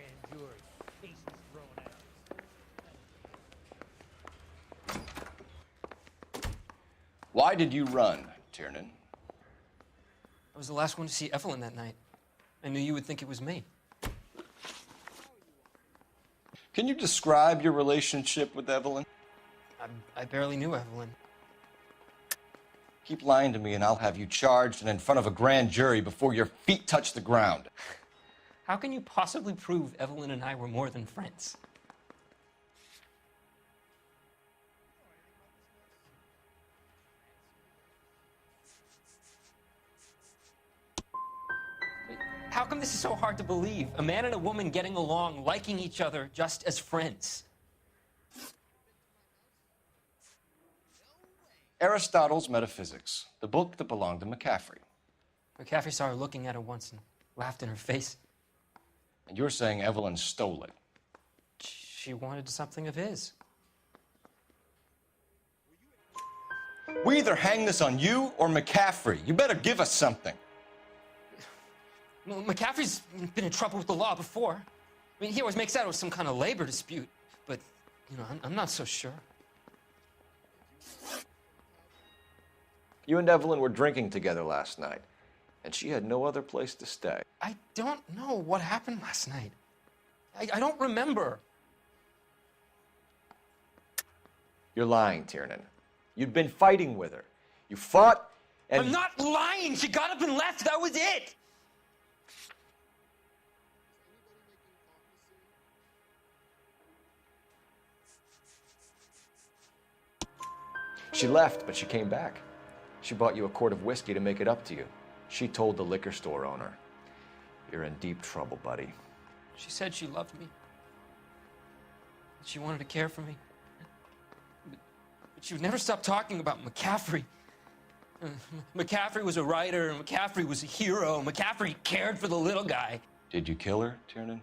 grand jury. Cases thrown out. Why did you run, Tiernan? I was the last one to see Evelyn that night. I knew you would think it was me. Can you describe your relationship with Evelyn? I barely knew Evelyn. Keep lying to me and I'll have you charged and in front of a grand jury before your feet touch the ground. How can you possibly prove Evelyn and I were more than friends? How come this is so hard to believe? A man and a woman getting along, liking each other just as friends. Aristotle's Metaphysics, the book that belonged to McCaffrey. McCaffrey saw her looking at it once and laughed in her face. And you're saying Evelyn stole it. She wanted something of his. We either hang this on you or McCaffrey. You better give us something. Well, McCaffrey's been in trouble with the law before. I mean, he always makes out it was some kind of labor dispute, but, you know, I'm not so sure. You and Evelyn were drinking together last night, and she had no other place to stay. I don't know what happened last night. I don't remember. You're lying, Tiernan. You'd been fighting with her. You fought, and... I'm not lying! She got up and left, that was it! She left, but she came back. She bought you a quart of whiskey to make it up to you. She told the liquor store owner. You're in deep trouble, buddy. She said she loved me. She wanted to care for me. But she would never stop talking about McCaffrey. McCaffrey was a writer, McCaffrey was a hero, McCaffrey cared for the little guy. Did you kill her, Tiernan?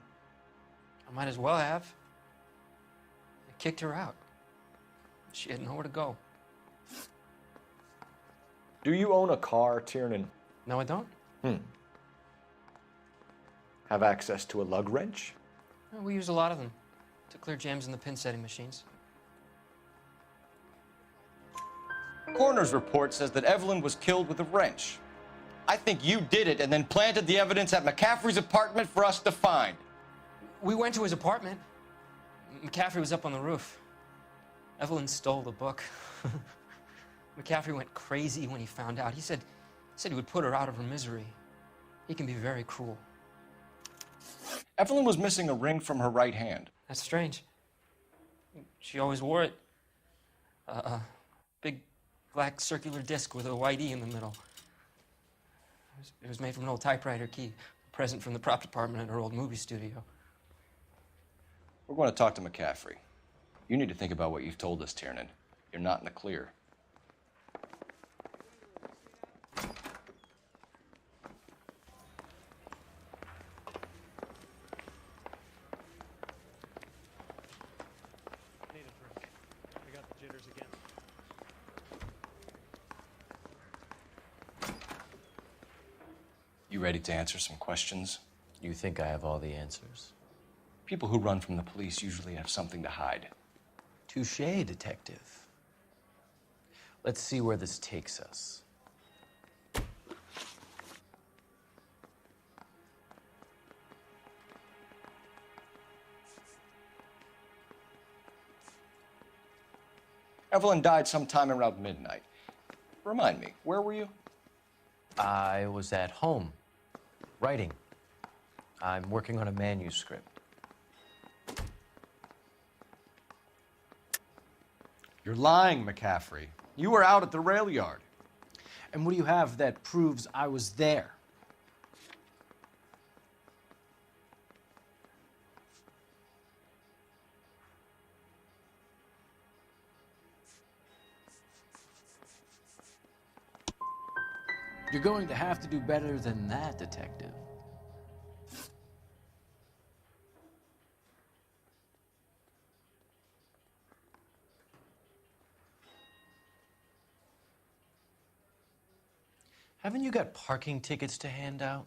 I might as well have. I kicked her out. She had nowhere to go. Do you own a car, Tiernan? No, I don't. Have access to a lug wrench? No, we use a lot of them to clear jams in the pin setting machines. Coroner's report says that Evelyn was killed with a wrench. I think you did it and then planted the evidence at McCaffrey's apartment for us to find. We went to his apartment. McCaffrey was up on the roof. Evelyn stole the book. McCaffrey went crazy when he found out. He said he would put her out of her misery. He can be very cruel. Evelyn was missing a ring from her right hand. That's strange. She always wore it. A big black circular disc with a white E in the middle. It was made from an old typewriter key, a present from the prop department at her old movie studio. We're going to talk to McCaffrey. You need to think about what you've told us, Tiernan. You're not in the clear. Need a drink. I got the jitters again. You ready to answer some questions? You think I have all the answers? People who run from the police usually have something to hide. Touché, detective. Let's see where this takes us. Evelyn died sometime around midnight. Remind me, where were you? I was at home, writing. I'm working on a manuscript. You're lying, McCaffrey. You were out at the rail yard. And what do you have that proves I was there? You're going to have to do better than that, detective. Haven't you got parking tickets to hand out?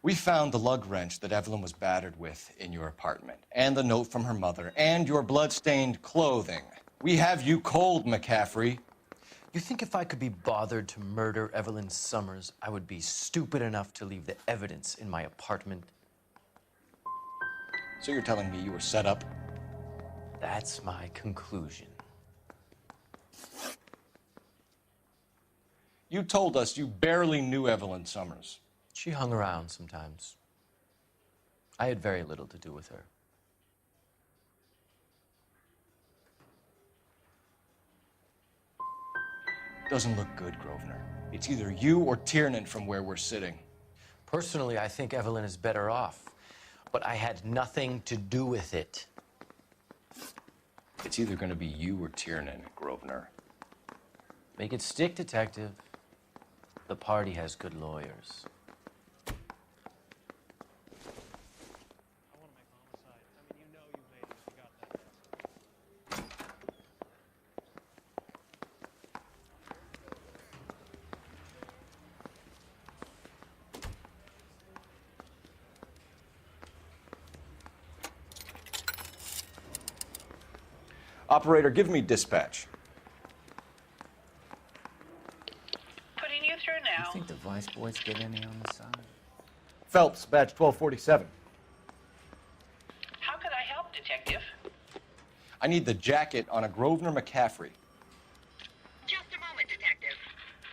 We found the lug wrench that Evelyn was battered with in your apartment, and the note from her mother, and your blood-stained clothing. We have you cold, McCaffrey. You think if I could be bothered to murder Evelyn Summers, I would be stupid enough to leave the evidence in my apartment? So you're telling me you were set up? That's my conclusion. You told us you barely knew Evelyn Summers. She hung around sometimes. I had very little to do with her. Doesn't look good, Grosvenor. It's either you or Tiernan from where we're sitting. Personally, I think Evelyn is better off, but I had nothing to do with it. It's either going to be you or Tiernan, Grosvenor. Make it stick, detective. The party has good lawyers. I want to make homicide. I mean, you know you made it if you got that desk. Operator, give me dispatch. Putting you through now. You think the Vice boys get any on the side? Phelps, badge 1247. How could I help, Detective? I need the jacket on a Grosvenor McCaffrey. Just a moment, Detective.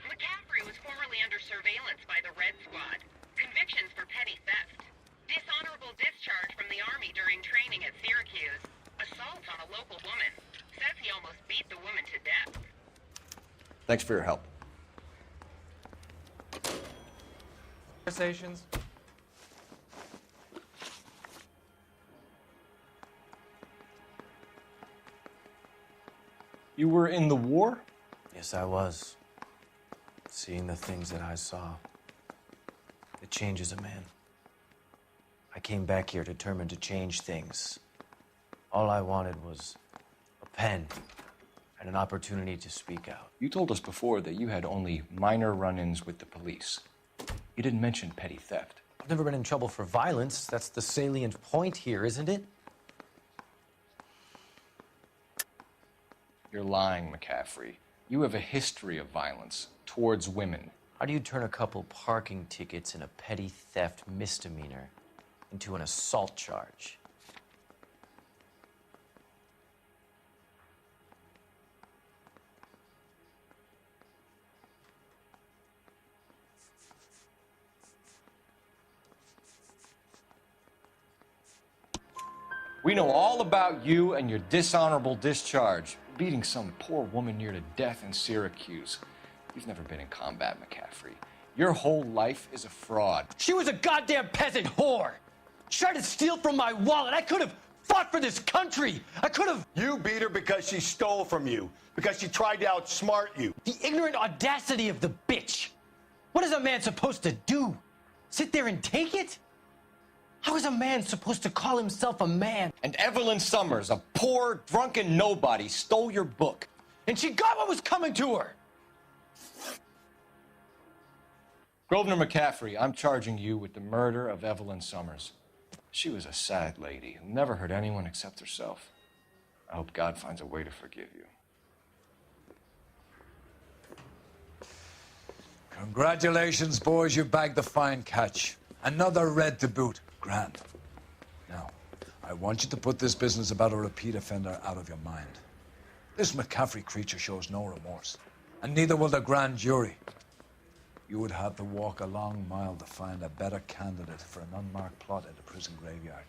McCaffrey was formerly under surveillance by the Red Squad. Convictions for petty theft. Dishonorable discharge from the Army during training at Syracuse. Assault on a local woman. Says he almost beat the woman to death. Thanks for your help. Conversations. You were in the war? Yes, I was. Seeing the things that I saw, it changes a man. I came back here determined to change things. All I wanted was a pen and an opportunity to speak out. You told us before that you had only minor run-ins with the police. You didn't mention petty theft. I've never been in trouble for violence. That's the salient point here, isn't it? You're lying, McCaffrey. You have a history of violence towards women. How do you turn a couple parking tickets and a petty theft misdemeanor into an assault charge? We know all about you and your dishonorable discharge, beating some poor woman near to death in Syracuse. You've never been in combat, McCaffrey. Your whole life is a fraud. She was a goddamn peasant whore. She tried to steal from my wallet. I could have fought for this country. I could have. You beat her because she stole from you, because she tried to outsmart you. The ignorant audacity of the bitch. What is a man supposed to do? Sit there and take it? How is a man supposed to call himself a man? And Evelyn Summers, a poor, drunken nobody, stole your book. And she got what was coming to her. Grosvenor McCaffrey, I'm charging you with the murder of Evelyn Summers. She was a sad lady who never hurt anyone except herself. I hope God finds a way to forgive you. Congratulations, boys. You bagged the fine catch. Another red to boot. Grand. Now, I want you to put this business about a repeat offender out of your mind. This McCaffrey creature shows no remorse, and neither will the grand jury. You would have to walk a long mile to find a better candidate for an unmarked plot at a prison graveyard.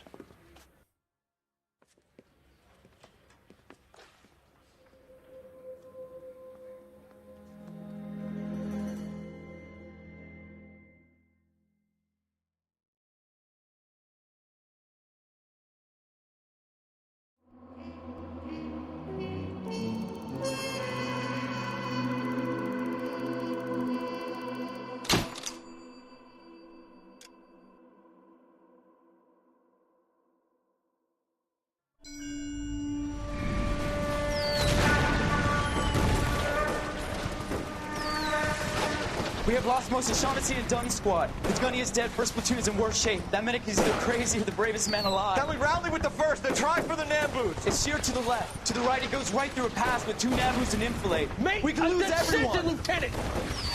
We have lost most of Shaughnessy and Dunn's squad. The gunny is dead, first platoon is in worse shape. That medic is either crazy or the bravest man alive. Then we rally with the first, then try for the Nambus. It's sheer to the left. To the right, it goes right through a pass with 2 Nambus and enfilade. Mate, we can lose everyone. Lieutenant!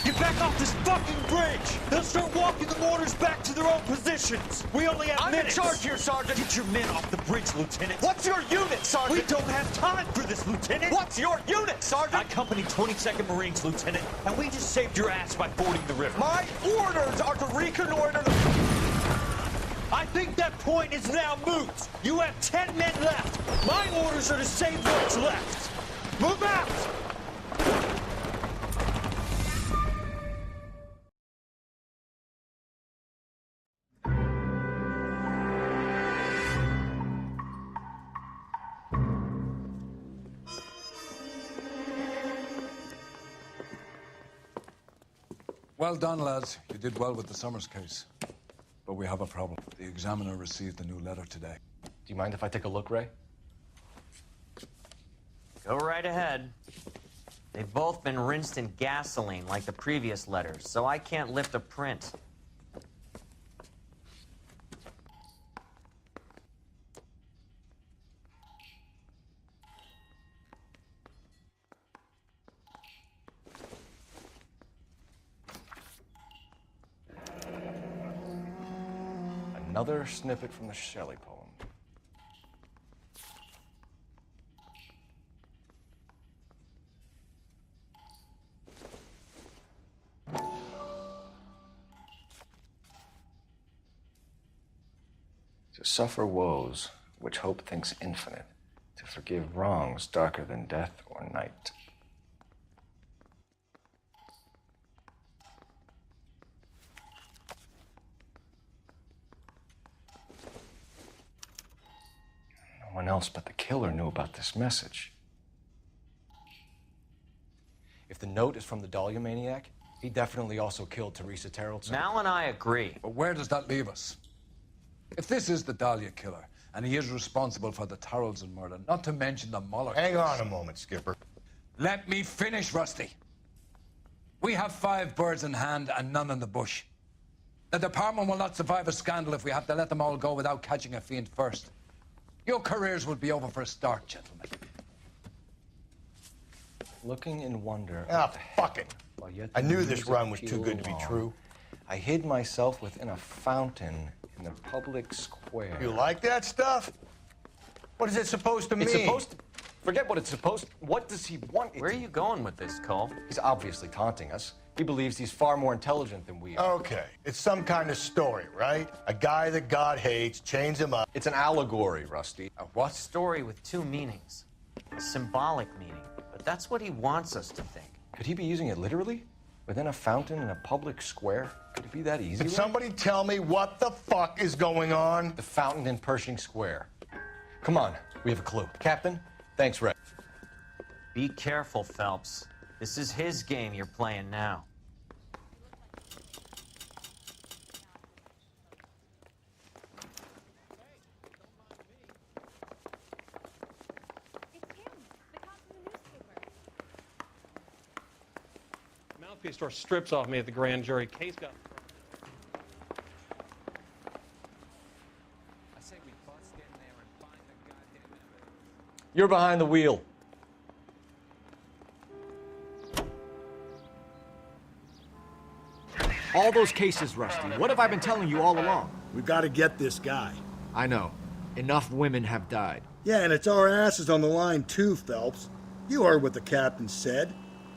Get back off this fucking bridge! They'll start walking the mortars back to their own positions! We only have minutes! I'm in charge here, Sergeant! Get your men off the bridge, Lieutenant! What's your unit, Sergeant? We don't have time for this, Lieutenant! What's your unit, Sergeant? I company 22nd Marines, Lieutenant, and we just saved your ass by fording the river. My orders are to reconnoiter the... I think that point is now moot! You have 10 men left! My orders are to save what's left! Move out! Well done, lads. You did well with the Summers case. But we have a problem. The examiner received a new letter today. Do you mind if I take a look, Ray? Go right ahead. They've both been rinsed in gasoline like the previous letters, so I can't lift a print. Another snippet from the Shelley poem. To suffer woes which hope thinks infinite, to forgive wrongs darker than death or night. No one else but the killer knew about this message. If the note is from the Dahlia maniac, he definitely also killed Teresa Terrellson. Mal and I agree. But where does that leave us? If this is the Dahlia killer, and he is responsible for the Tarrelson murder, not to mention the Muller Hang case. on a moment, Skipper. Let me finish, Rusty. We have 5 birds in hand and none in the bush. The department will not survive a scandal if we have to let them all go without catching a fiend first. Your careers will be over for a start, gentlemen. Looking in wonder. Ah, fuck it. While yet I the knew this news run was too appealed good to be along, true. I hid myself within a fountain in the public square. You like that stuff? What is it supposed to mean? It's supposed to... Forget what it's supposed... What does he want it Where are to you going with this, Cole? He's obviously taunting us. He believes he's far more intelligent than we are. Okay, it's some kind of story, right? A guy that God hates, chains him up. It's an allegory, Rusty. A what? Story with 2 meanings. A symbolic meaning. But that's what he wants us to think. Could he be using it literally? Within a fountain in a public square? Could it be that easy? Can Ray? somebody tell me what the fuck is going on? The fountain in Pershing Square. Come on, we have a clue. Captain, thanks, Ray. Be careful, Phelps. This is his game you're playing now. Mouthpiece store strips off me at the grand jury. Case got I say we bust in there and find the goddamn evidence. You're behind the wheel. All those cases, Rusty. What have I been telling you all along? We've got to get this guy. I know. Enough women have died. Yeah, and it's our asses on the line too, Phelps. You heard what the captain said.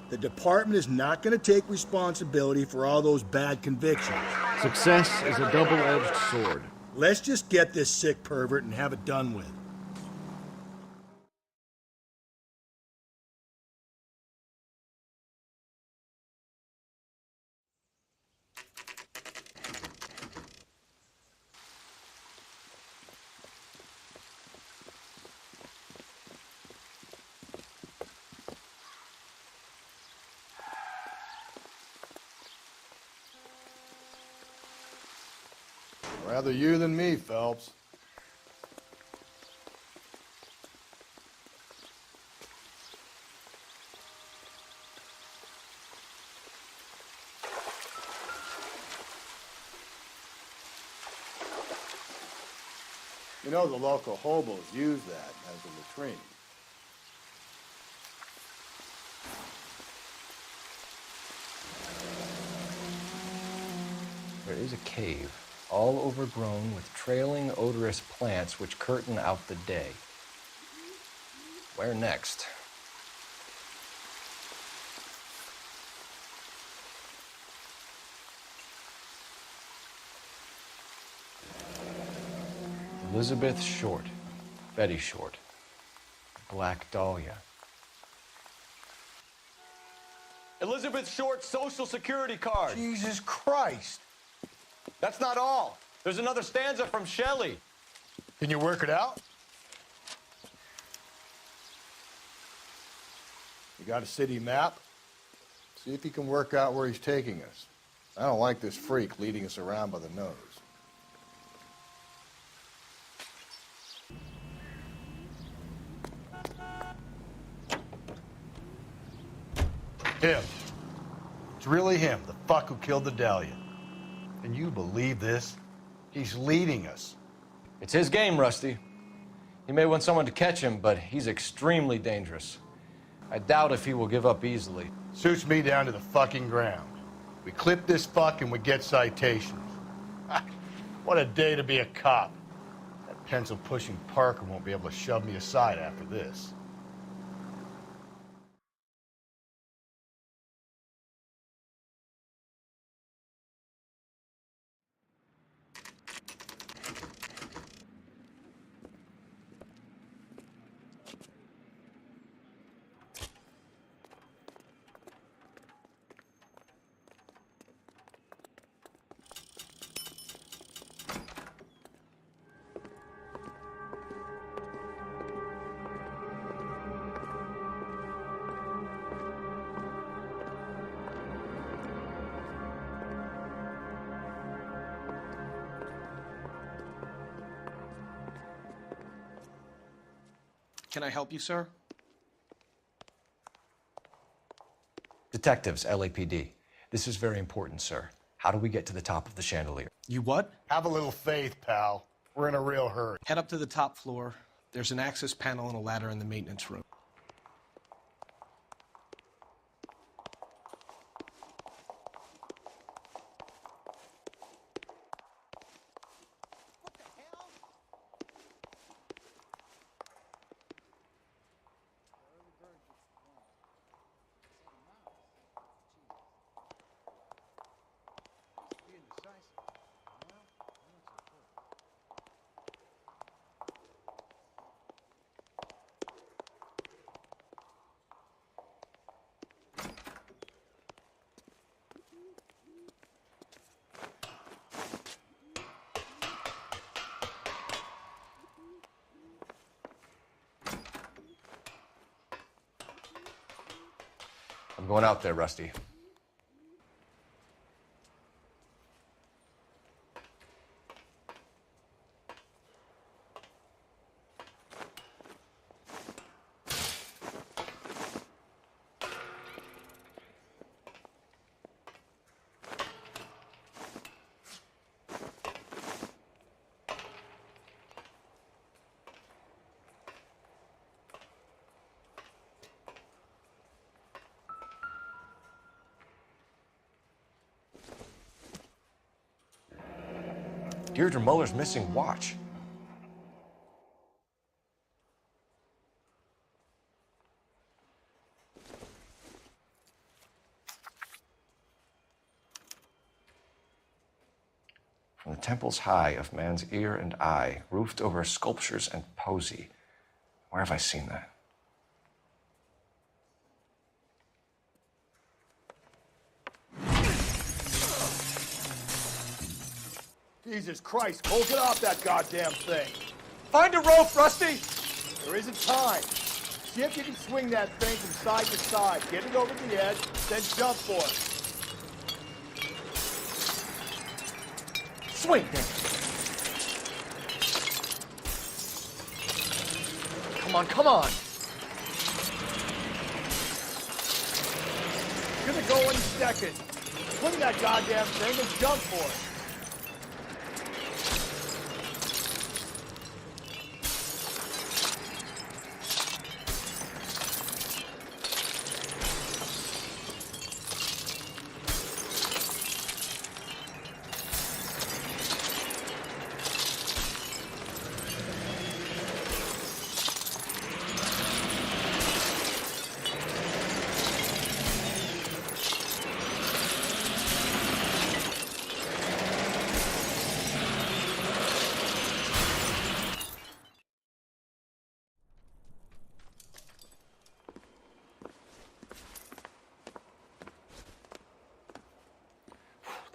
The department is not going to take responsibility for all those bad convictions. Success is a double-edged sword. Let's just get this sick pervert and have it done with. Rather you than me, Phelps. You know, the local hobos use that as a latrine. There is a cave, all overgrown with trailing, odorous plants which curtain out the day. Where next? Elizabeth Short, Betty Short, Black Dahlia. Elizabeth Short's Social Security card. Jesus Christ. That's not all. There's another stanza from Shelley. Can you work it out? You got a city map? See if you can work out where he's taking us. I don't like this freak leading us around by the nose. Him. It's really him, the fuck who killed the Dahlia. Can you believe this? He's leading us. It's his game, Rusty. He may want someone to catch him, but he's extremely dangerous. I doubt if he will give up easily. Suits me down to the fucking ground. We clip this fuck and we get citations. What a day to be a cop. That pencil-pushing Parker won't be able to shove me aside after this. Can I help you, sir? Detectives, LAPD. This is very important, sir. How do we get to the top of the chandelier? You what? Have a little faith, pal. We're in a real hurry. Head up to the top floor. There's an access panel and a ladder in the maintenance room. I'm going out there, Rusty. Deirdre Muller's missing watch. From the temples high of man's ear and eye, roofed over sculptures and poesy. Where have I seen that? Jesus Christ, hold it off that goddamn thing. Find a rope, Rusty! There isn't time. See if you can swing that thing from side to side. Get it over the edge, then jump for it. Swing, then. Come on, come on. It's gonna go any second. Swing that goddamn thing and jump for it.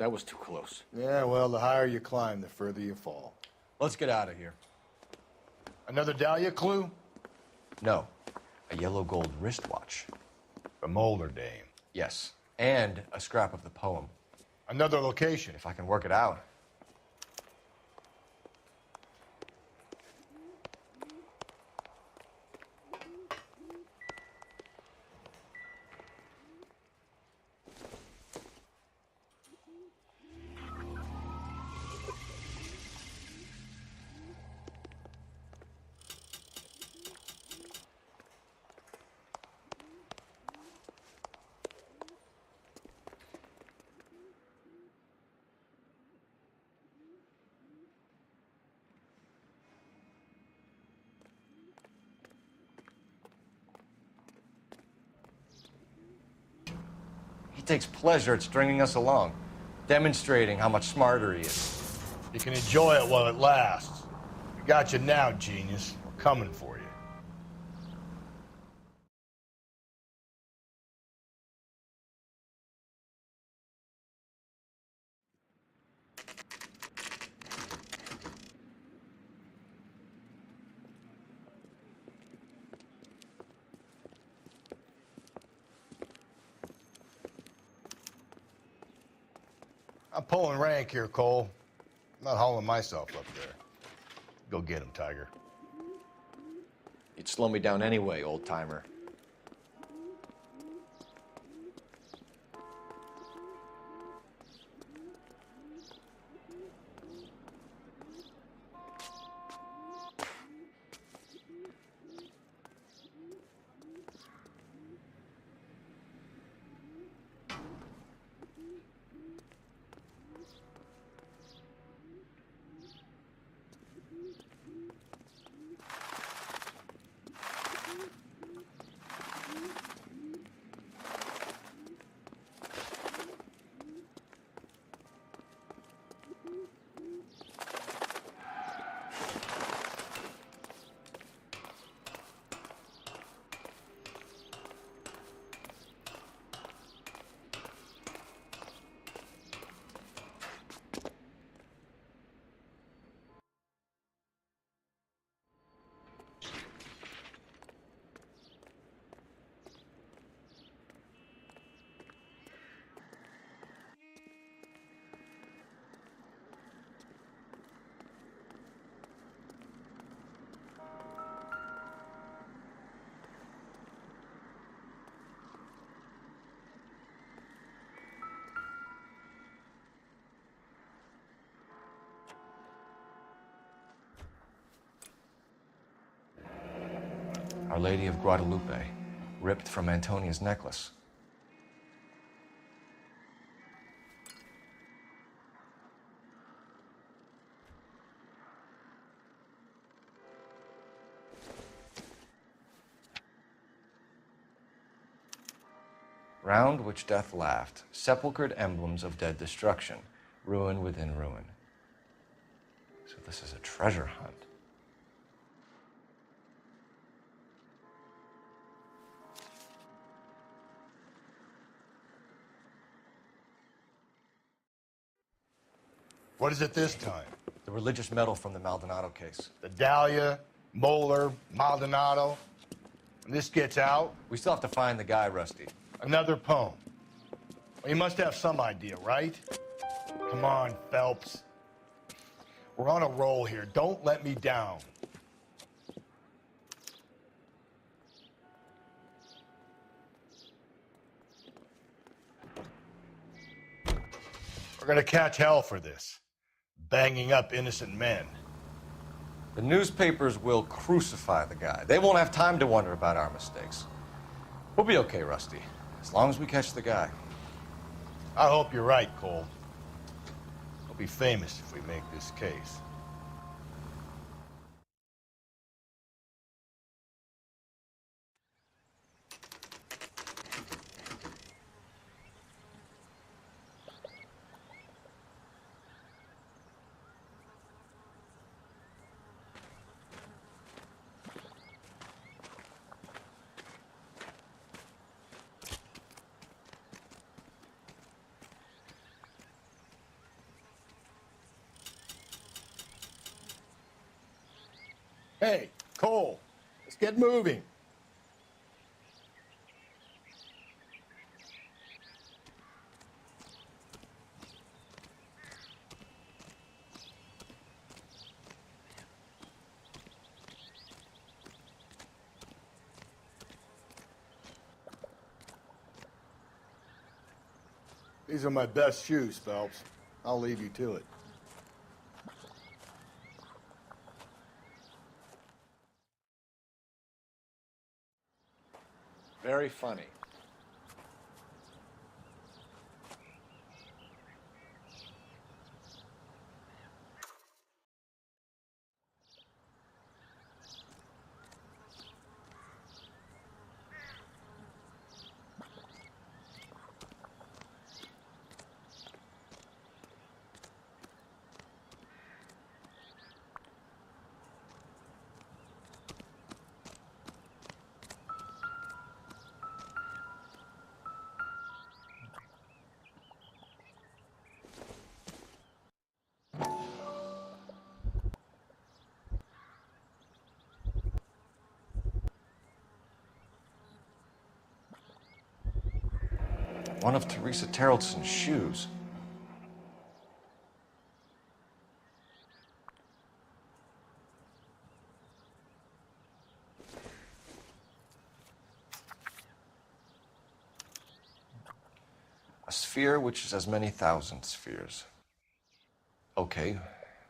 That was too close. Yeah, well, the higher you climb, the further you fall. Let's get out of here. Another Dahlia clue? No. A yellow gold wristwatch. From older dame. Yes. And a scrap of the poem. Another location. If I can work it out. He takes pleasure at stringing us along, demonstrating how much smarter he is. You can enjoy it while it lasts. We got you now, genius. We're coming for you. I'm pulling rank here, Cole. I'm not hauling myself up there. Go get him, Tiger. You'd slow me down anyway, old-timer. Our Lady of Guadalupe, ripped from Antonia's necklace. Round which death laughed, sepulchred emblems of dead destruction, ruin within ruin. So this is a treasure hunt. What is it this time? The religious medal from the Maldonado case. The Dahlia, Moeller, Maldonado. When this gets out... We still have to find the guy, Rusty. Another poem. Well, you must have some idea, right? Come on, Phelps. We're on a roll here. Don't let me down. We're gonna catch hell for this. Banging up innocent men. The newspapers will crucify the guy. They won't have time to wonder about our mistakes. We'll be okay, Rusty, as long as we catch the guy. I hope you're right, Cole. We'll be famous if we make this case. Hey, Cole, let's get moving. These are my best shoes, Phelps. I'll leave you to it. Very funny. One of Teresa Terrelson's shoes. A sphere which is as many thousand spheres. Okay,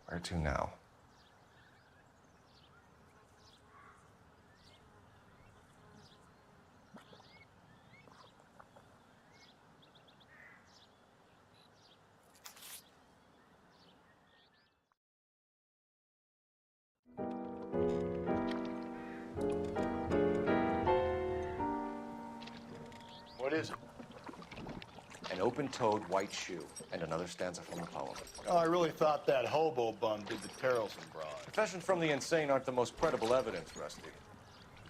where to now? What is it? An open-toed white shoe, and another stanza from the poem. Oh, I really thought that hobo bum did the Terrelson broad. Confessions from the insane aren't the most credible evidence, Rusty.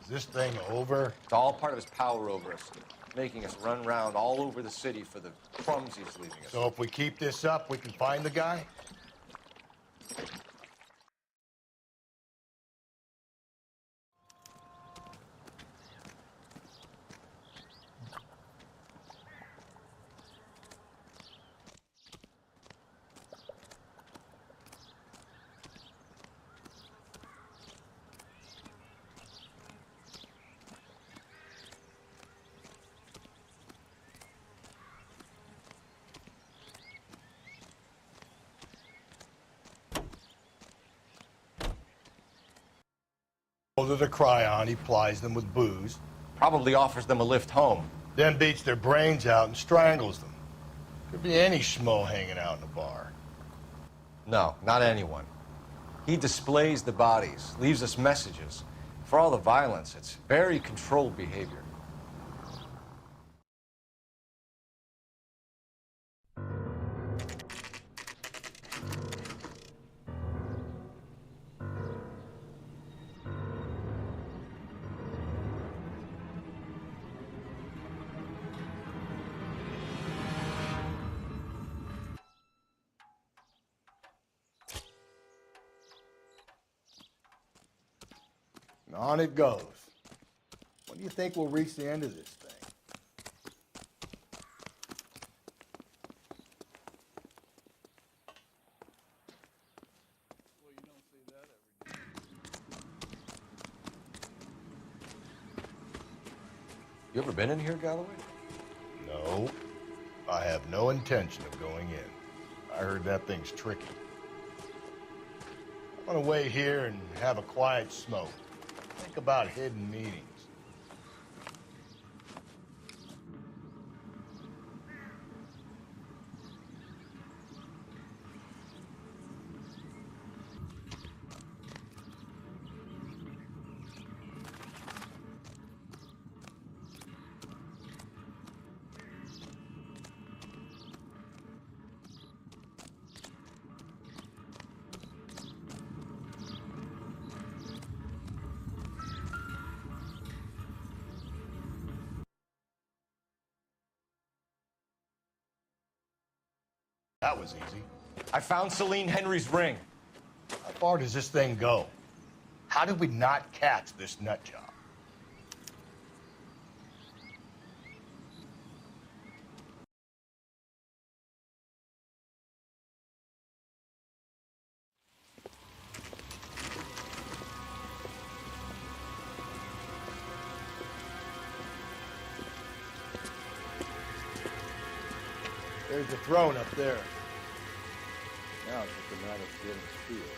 Is this thing over? It's all part of his power over us, making us run round all over the city for the crumbs he's leaving us. So if we keep this up, we can find the guy? To the cryon, he plies them with booze. Probably offers them a lift home. Then beats their brains out and strangles them. Could be any schmo hanging out in a bar. No, not anyone. He displays the bodies, leaves us messages. For all the violence, it's very controlled behavior. And on it goes. When do you think we'll reach the end of this thing? You ever been in here, Galloway? No. I have no intention of going in. I heard that thing's tricky. I want to wait here and have a quiet smoke. Think about hidden meetings. That was easy. I found Celine Henry's ring. How far does this thing go? How did we not catch this nut job? There's the throne up there. Now it's just a matter of getting to it.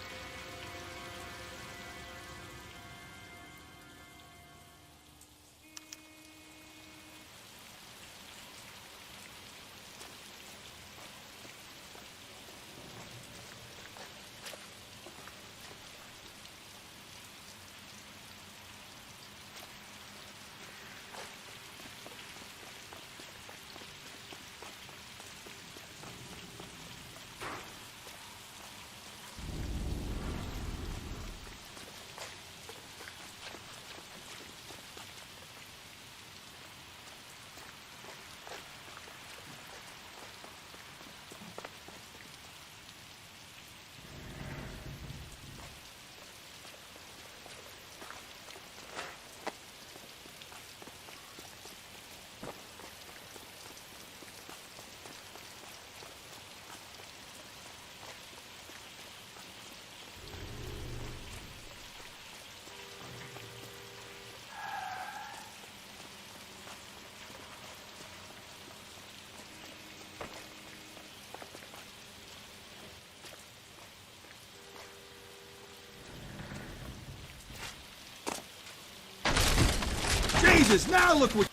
Jesus, now look what...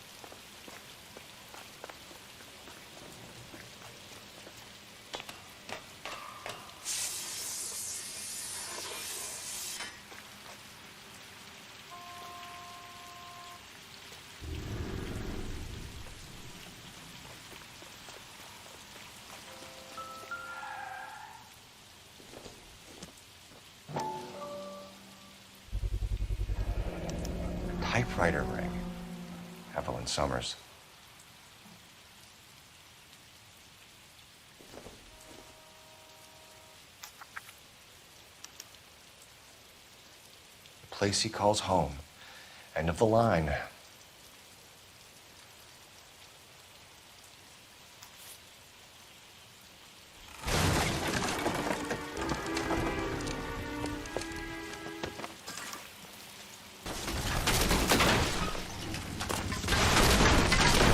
Typewriter ring. Evelyn Summers. The place he calls home. End of the line.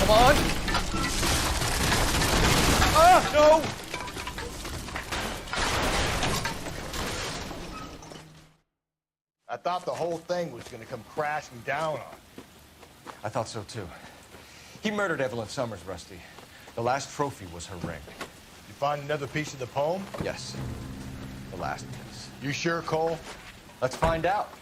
Come on! Ah, no! I thought the whole thing was gonna come crashing down on it. I thought so too. He murdered Evelyn Summers, Rusty. The last trophy was her ring. You find another piece of the poem? Yes. The last piece. You sure, Cole? Let's find out.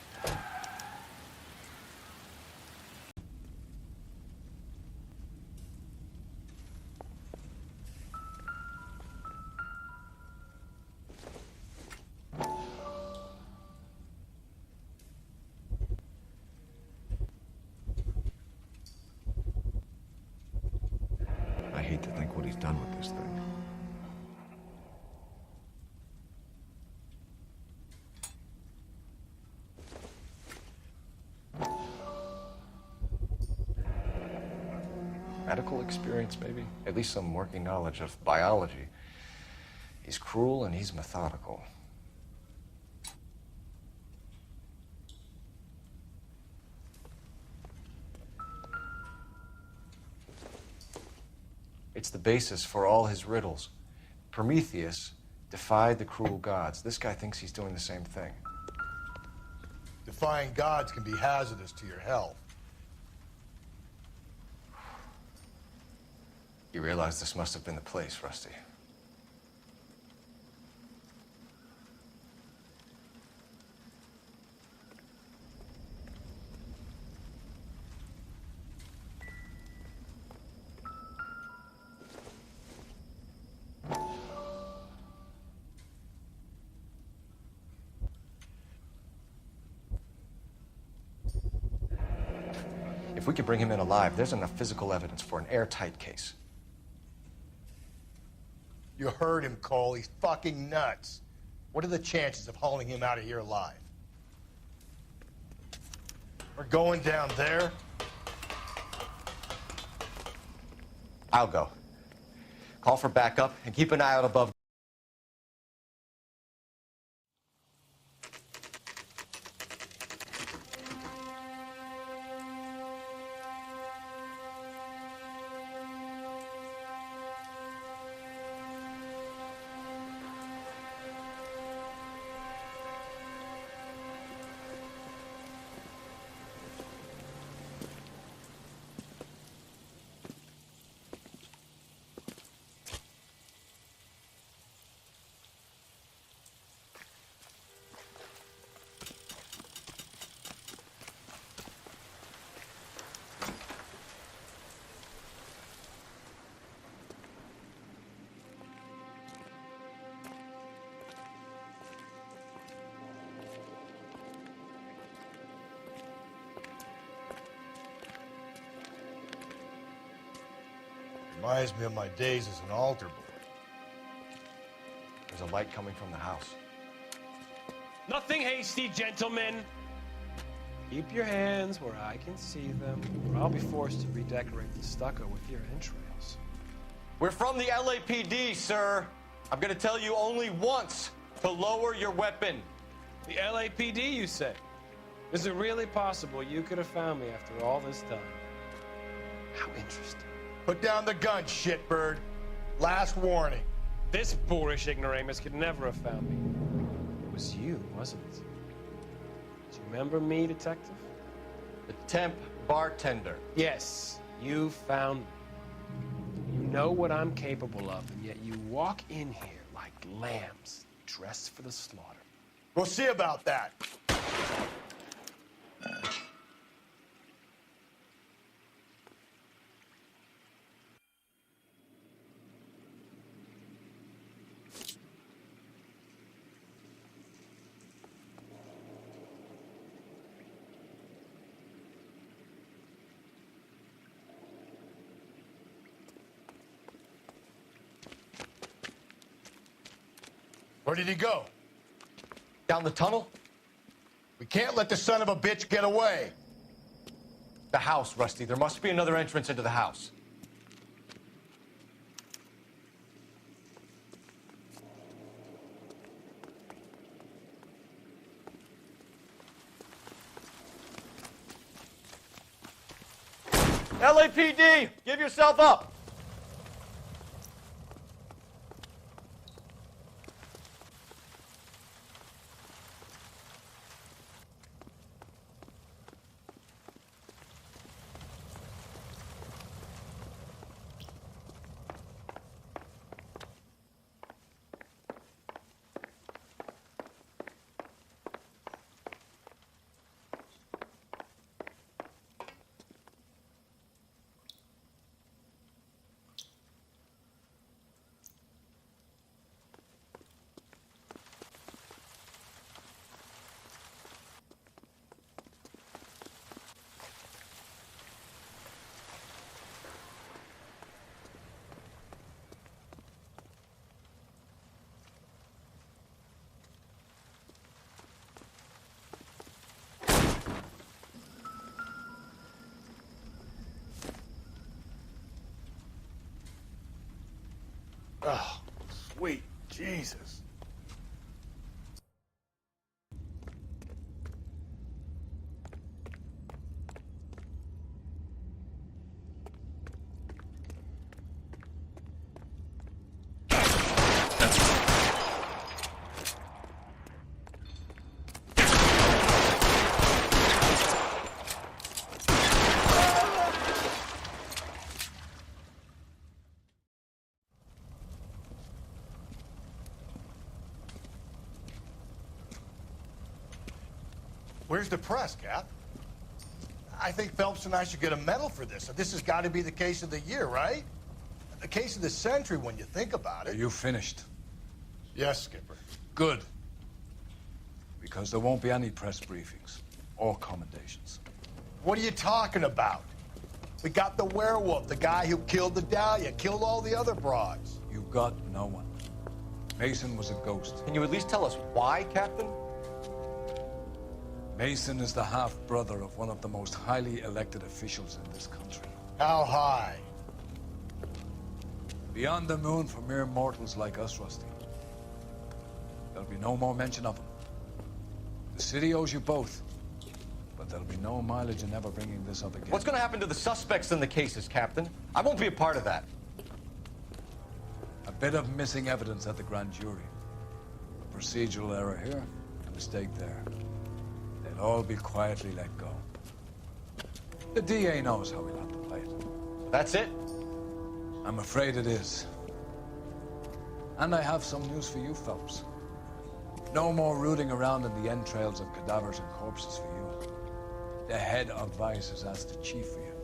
I hate to think what he's done with this thing. Medical experience, maybe? At least some working knowledge of biology. He's cruel and he's methodical. It's the basis for all his riddles. Prometheus defied the cruel gods. This guy thinks he's doing the same thing. Defying gods can be hazardous to your health. You realize this must have been the place, Rusty. If we could bring him in alive, there's enough physical evidence for an airtight case. You heard him, Cole. He's fucking nuts. What are the chances of hauling him out of here alive? We're going down there. I'll go. Call for backup and keep an eye out above. Reminds me of my days as an altar boy. There's a light coming from the house. Nothing hasty, gentlemen. Keep your hands where I can see them, or I'll be forced to redecorate the stucco with your entrails. We're from the LAPD, sir. I'm gonna tell you only once to lower your weapon. The LAPD, you say? Is it really possible you could have found me after all this time? How interesting. Put down the gun, shitbird. Last warning. This boorish ignoramus could never have found me. It was you, wasn't it? Do you remember me, detective? The temp bartender. Yes, you found me. You know what I'm capable of, and yet you walk in here like lambs, dressed for the slaughter. We'll see about that. Where did he go? Down the tunnel? We can't let the son of a bitch get away. The house, Rusty. There must be another entrance into the house. LAPD! Give yourself up! Oh, sweet Jesus. Where's the press, Cap? I think Phelps and I should get a medal for this. This has got to be the case of the year, right? The case of the century when you think about it. Are you finished? Yes, Skipper. Good. Because there won't be any press briefings or commendations. What are you talking about? We got the werewolf, the guy who killed the Dahlia, killed all the other broads. You got no one. Mason was a ghost. Can you at least tell us why, Captain? Mason is the half-brother of one of the most highly elected officials in this country. How high? Beyond the moon for mere mortals like us, Rusty. There'll be no more mention of him. The city owes you both, but there'll be no mileage in ever bringing this up again. What's going to happen to the suspects in the cases, Captain? I won't be a part of that. A bit of missing evidence at the grand jury. A procedural error here, a mistake there. They'll all be quietly let go. The DA knows how we'll have to play it. That's it? I'm afraid it is. And I have some news for you, Phelps. No more rooting around in the entrails of cadavers and corpses for you. The head of Vice has asked the chief for you.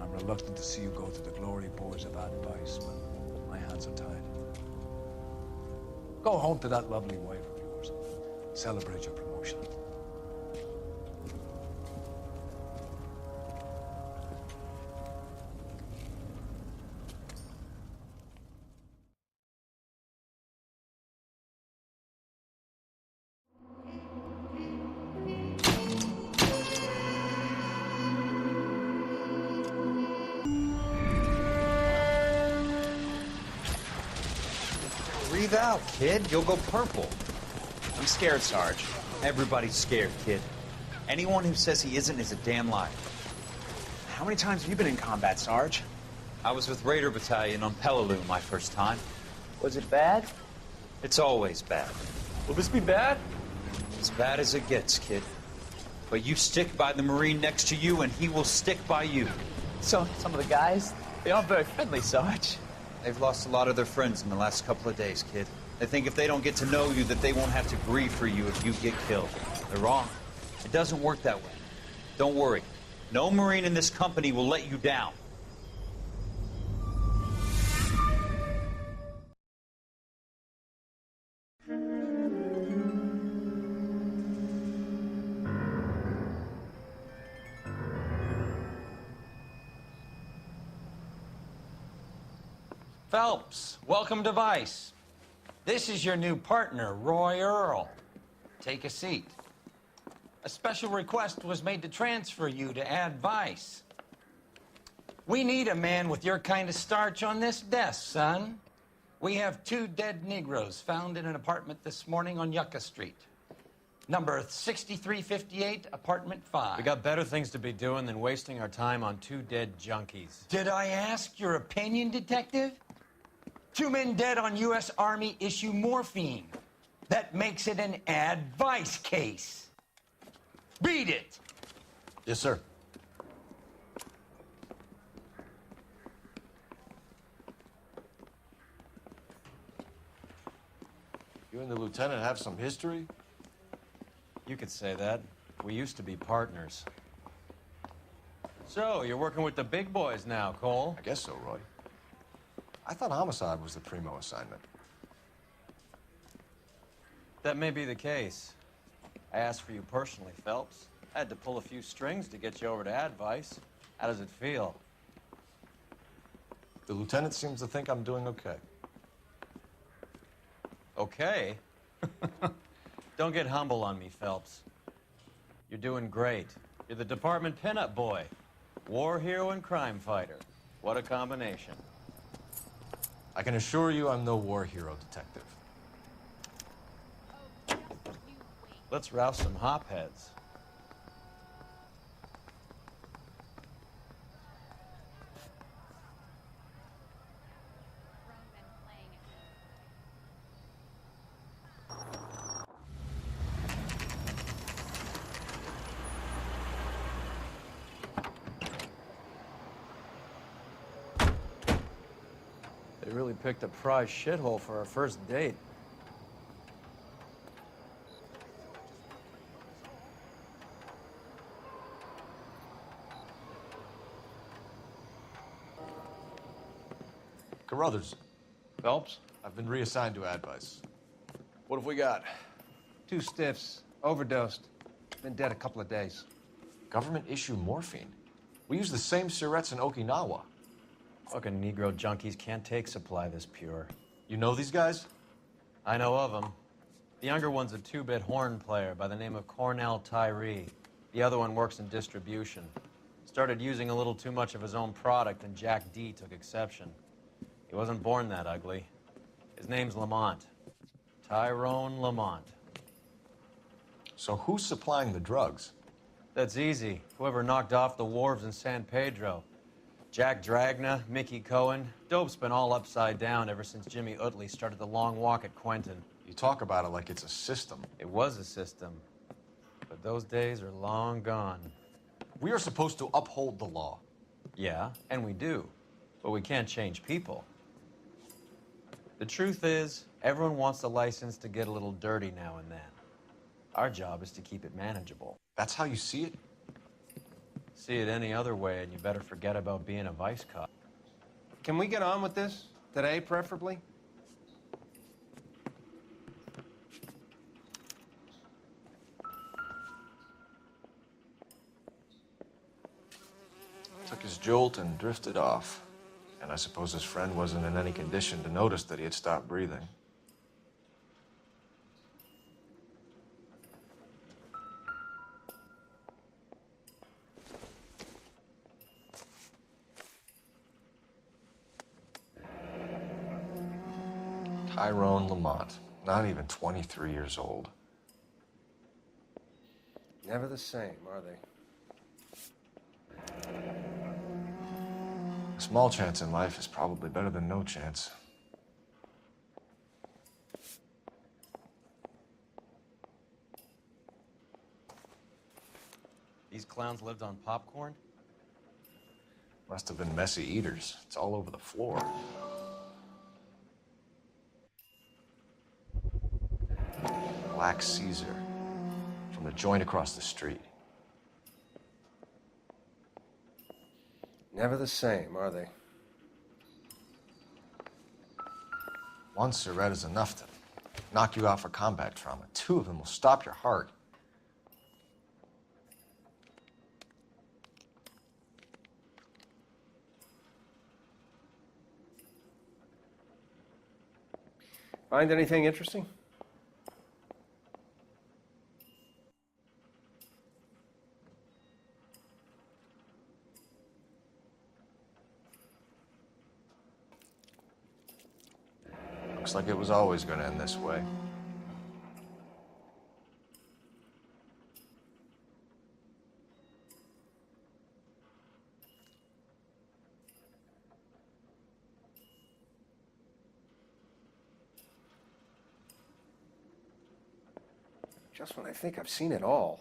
I'm reluctant to see you go to the glory boys of advice, but my hands are tied. Go home to that lovely wife of yours. Celebrate your promotion. Breathe out, kid. You'll go purple. I'm scared, Sarge. Everybody's scared, kid. Anyone who says he isn't is a damn liar. How many times have you been in combat, Sarge? I was with Raider Battalion on Peleliu my first time. Was it bad? It's always bad. Will this be bad? As bad as it gets, kid. But you stick by the Marine next to you, and he will stick by you. So, some of the guys, they aren't very friendly, Sarge. They've lost a lot of their friends in the last couple of days, kid. They think if they don't get to know you, that they won't have to grieve for you if you get killed. They're wrong. It doesn't work that way. Don't worry. No Marine in this company will let you down. Phelps, welcome to Vice. This is your new partner, Roy Earl. Take a seat. A special request was made to transfer you to Ad Vice. We need a man with your kind of starch on this desk, son. We have 2 dead Negroes found in an apartment this morning on Yucca Street. Number 6358, apartment 5. We got better things to be doing than wasting our time on 2 dead junkies. Did I ask your opinion, detective? 2 men dead on U.S. Army issue morphine. That makes it an advice case. Beat it! Yes, sir. You and the lieutenant have some history? You could say that. We used to be partners. So, you're working with the big boys now, Cole? I guess so, Roy. I thought homicide was the primo assignment. That may be the case. I asked for you personally, Phelps. I had to pull a few strings to get you over to Advice. How does it feel? The lieutenant seems to think I'm doing okay. Okay? Don't get humble on me, Phelps. You're doing great. You're the department pinup boy. War hero and crime fighter. What a combination. I can assure you I'm no war hero, detective. Let's rouse some hopheads. They really picked a prize shithole for our first date. Carruthers. Phelps? I've been reassigned to Advice. What have we got? 2 stiffs, overdosed. Been dead a couple of days. Government issue morphine. We use the same syrettes in Okinawa. Fucking Negro junkies can't take supply this pure. You know these guys? I know of them. The younger one's a two-bit horn player by the name of Cornell Tyree. The other one works in distribution. Started using a little too much of his own product, and Jack D took exception. He wasn't born that ugly. His name's Lamont. Tyrone Lamont. So who's supplying the drugs? That's easy. Whoever knocked off the wharves in San Pedro. Jack Dragna, Mickey Cohen. Dope's been all upside down ever since Jimmy Utley started the long walk at Quentin. You talk about it like it's a system. It was a system. But those days are long gone. We are supposed to uphold the law. Yeah, and we do. But we can't change people. The truth is, everyone wants a license to get a little dirty now and then. Our job is to keep it manageable. That's how you see it? See it any other way, and you better forget about being a vice cop. Can we get on with this? Today, preferably? Took his jolt and drifted off. And I suppose his friend wasn't in any condition to notice that he had stopped breathing. Tyrone Lamont, not even 23 years old. Never the same, are they? A small chance in life is probably better than no chance. These clowns lived on popcorn? Must have been messy eaters. It's all over the floor. Black Caesar from the joint across the street. Never the same, are they? One cigarette is enough to knock you out for combat trauma. Two of them will stop your heart. Find anything interesting? Looks like it was always going to end this way. Just when I think I've seen it all.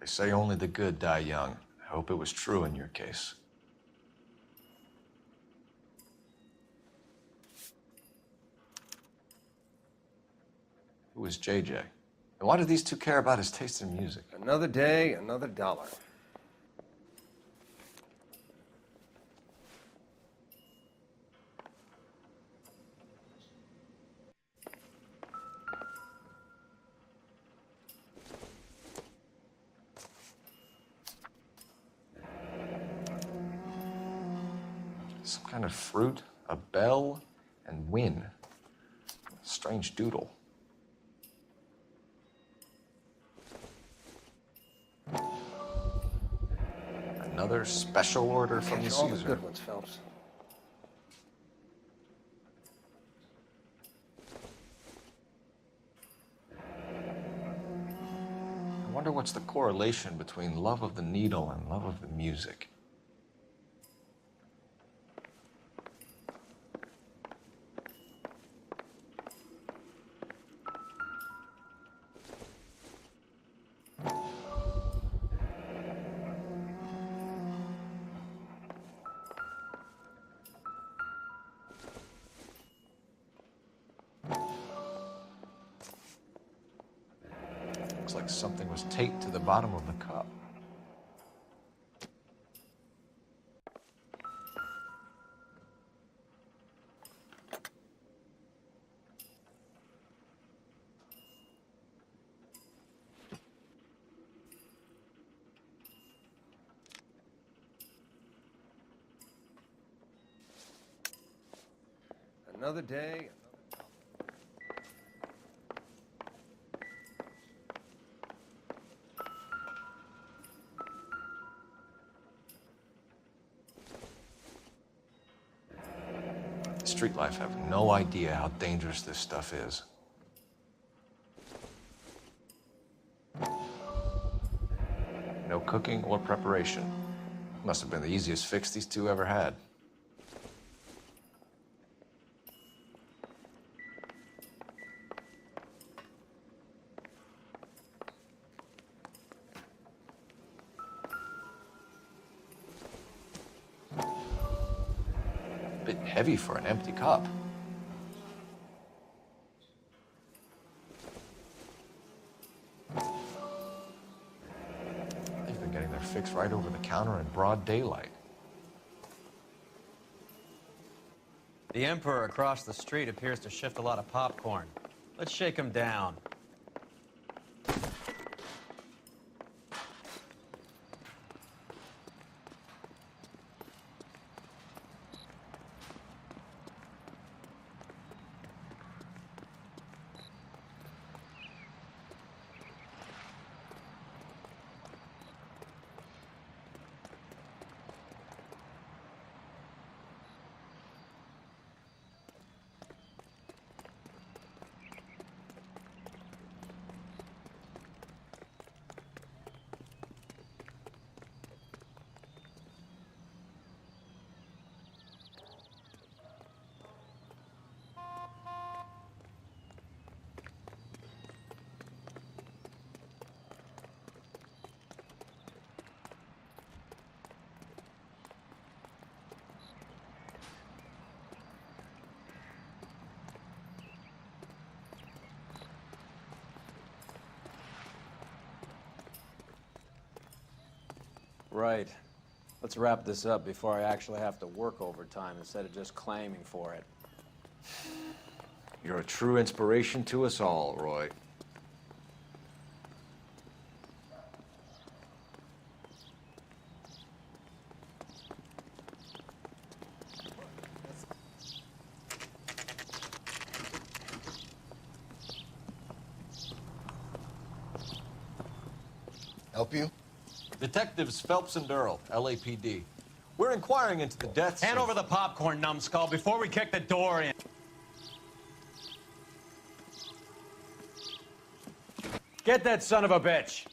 They say only the good die young. I hope it was true in your case. Who is JJ? And why do these two care about his taste in music? Another day, another dollar. Some kind of fruit, a bell, and win. Strange doodle. Another special order from the Catch all the Caesar. good ones, Phelps. I wonder what's the correlation between love of the needle and love of the music. Looks like something was taped to the bottom of the cup. Another day. Street life have no idea how dangerous this stuff is. No cooking or preparation. Must have been the easiest fix these two ever had. Bit heavy for an empty cup. They've been getting their fix right over the counter in broad daylight. The Emperor across the street appears to shift a lot of popcorn. Let's shake him down. Right. Let's wrap this up before I actually have to work overtime instead of just claiming for it. You're a true inspiration to us all, Roy. Help you? Detectives Phelps and Earl, LAPD. We're inquiring into the deaths Hand of... over the popcorn, numbskull, before we kick the door in. Get that son of a bitch!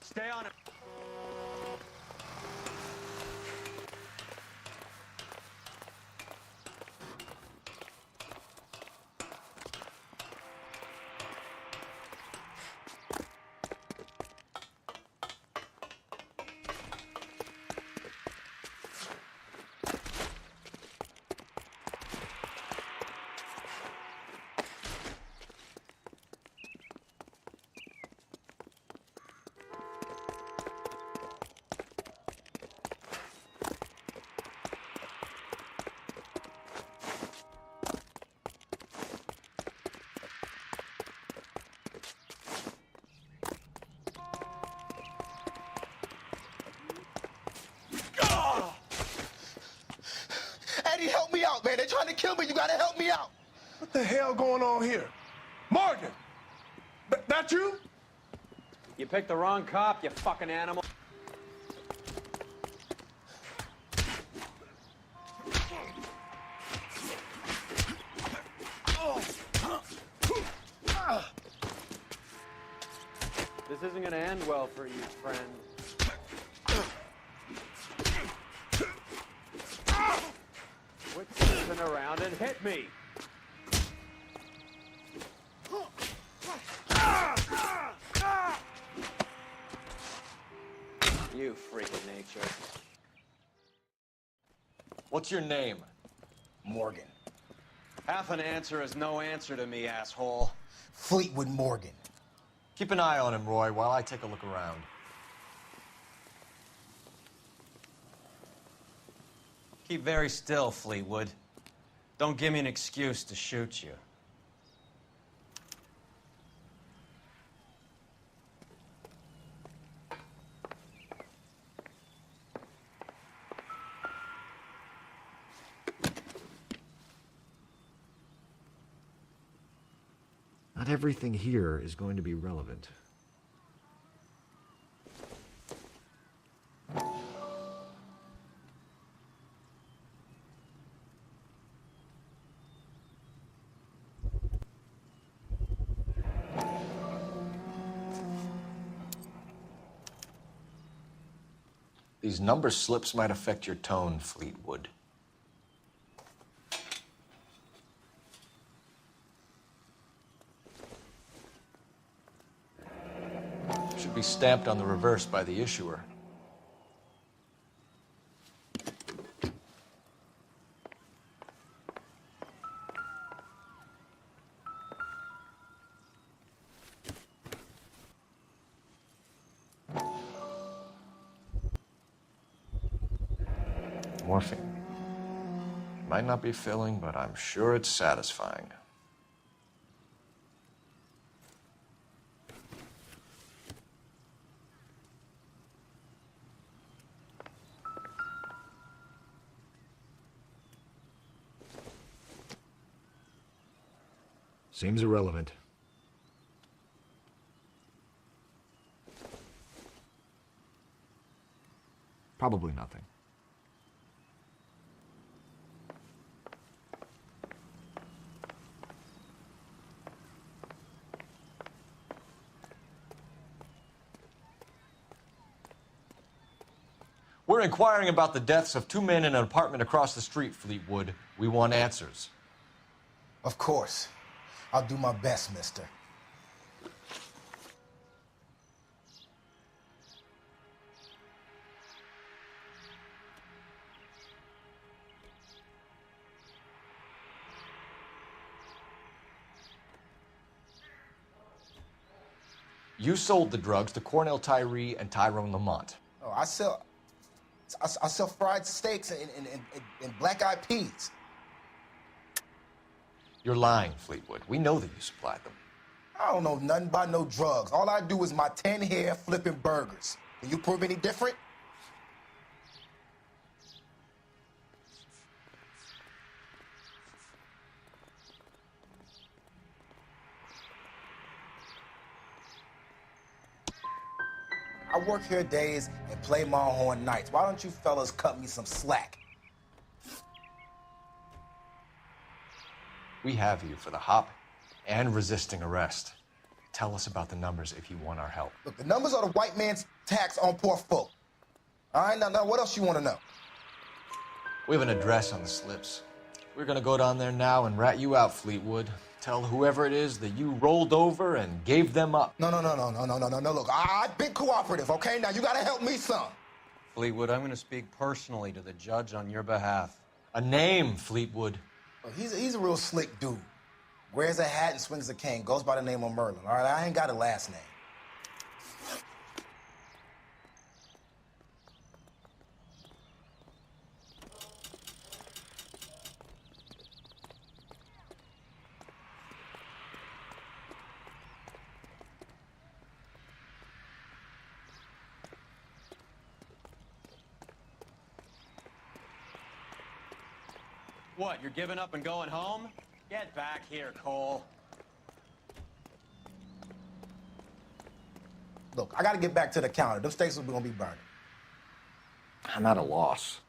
Stay on it. Eddie, help me out, man. They're trying to kill me. You gotta help me out. What the hell going on here? Morgan! That you? You picked the wrong cop, you fucking animal. This isn't gonna end well for you, friend. Quit sitting around and hit me! You freak of nature. What's your name? Morgan. Half an answer is no answer to me, asshole. Fleetwood Morgan. Keep an eye on him, Roy, while I take a look around. Keep very still, Fleetwood. Don't give me an excuse to shoot you. Not everything here is going to be relevant. These number slips might affect your tone, Fleetwood. Should be stamped on the reverse by the issuer. Morphine. Might not be filling, but I'm sure it's satisfying. Seems irrelevant. Probably nothing. We're inquiring about the deaths of 2 men in an apartment across the street, Fleetwood. We want answers. Of course. I'll do my best, mister. You sold the drugs to Cornell Tyree and Tyrone Lamont. Oh, I sell fried steaks and black-eyed peas. You're lying, Fleetwood. We know that you supplied them. I don't know nothing about no drugs. All I do is my 10 hair flipping burgers. Can you prove any different? I work here days and play my horn nights. Why don't you fellas cut me some slack? We have you for the hop and resisting arrest. Tell us about the numbers if you want our help. Look, the numbers are the white man's tax on poor folk. All right, now what else you want to know? We have an address on the slips. We're gonna go down there now and rat you out, Fleetwood. Tell whoever it is that you rolled over and gave them up. No. Look, I've been cooperative, okay? Now you gotta help me some. Fleetwood, I'm gonna speak personally to the judge on your behalf. A name, Fleetwood. Look, he's a real slick dude. Wears a hat and swings a cane. Goes by the name of Merlin. All right, I ain't got a last name. What, you're giving up and going home? Get back here, Cole. Look, I gotta get back to the counter. Them steaks are gonna be burning. I'm at a loss.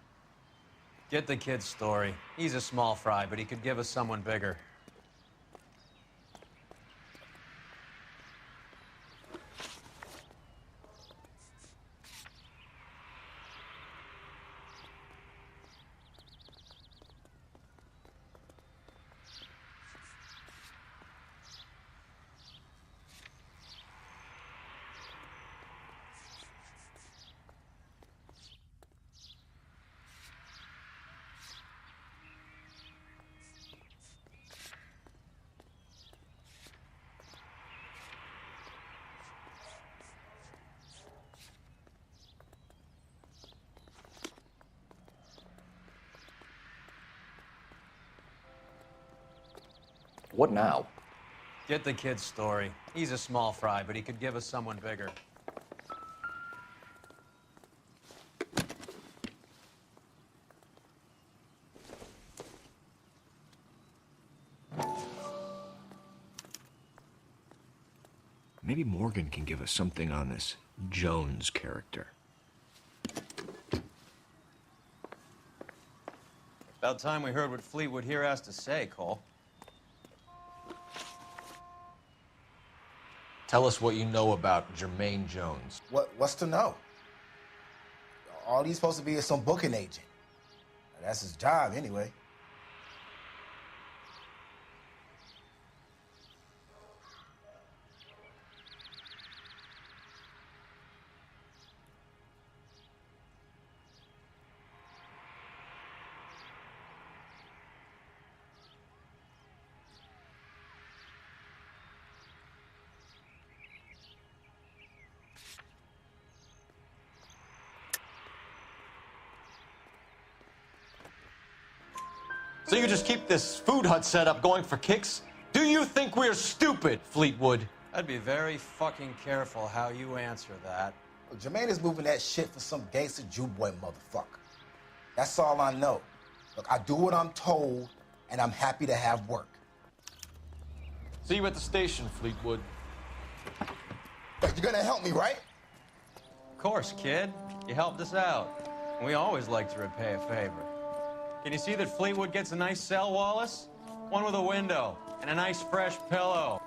Get the kid's story. He's a small fry, but he could give us someone bigger. What now? Get the kid's story. He's a small fry, but he could give us someone bigger. Maybe Morgan can give us something on this Jones character. About time we heard what Fleetwood here has to say, Cole. Tell us what you know about Jermaine Jones. What's to know? All he's supposed to be is some booking agent. That's his job, anyway. So you just keep this food hut setup going for kicks? Do you think we're stupid, Fleetwood? I'd be very fucking careful how you answer that. Look, Jermaine is moving that shit for some gangster Jew boy motherfucker. That's all I know. Look, I do what I'm told, and I'm happy to have work. See you at the station, Fleetwood. But you're gonna help me, right? Of course, kid. You helped us out. We always like to repay a favor. Can you see that Fleetwood gets a nice cell, Wallace? One with a window and a nice fresh pillow.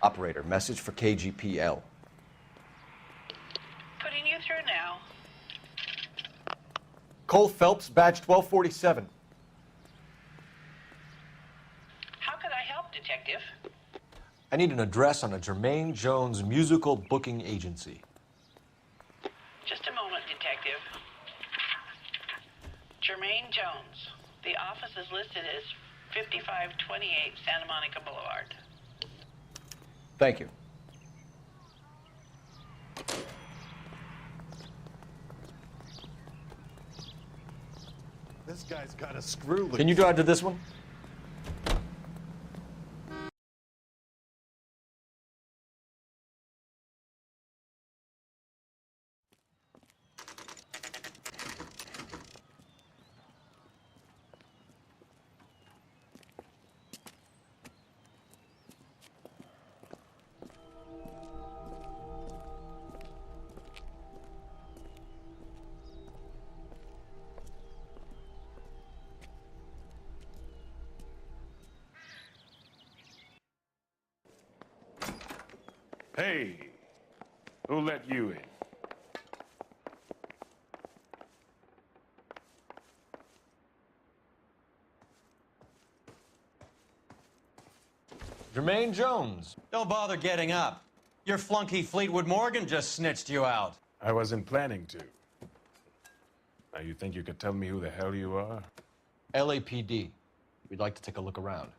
Operator, message for KGPL. Putting you through now. Cole Phelps, badge 1247. How could I help, Detective? I need an address on a Jermaine Jones musical booking agency. Just a moment, Detective. Jermaine Jones. The office is listed as 5528 Santa Monica Boulevard. Thank you. This guy's got a screw loose. Can you drive to this one? Hey, who let you in? Jermaine Jones. Don't bother getting up. Your flunky Fleetwood Morgan just snitched you out. I wasn't planning to. Now, you think you could tell me who the hell you are? LAPD. We'd like to take a look around.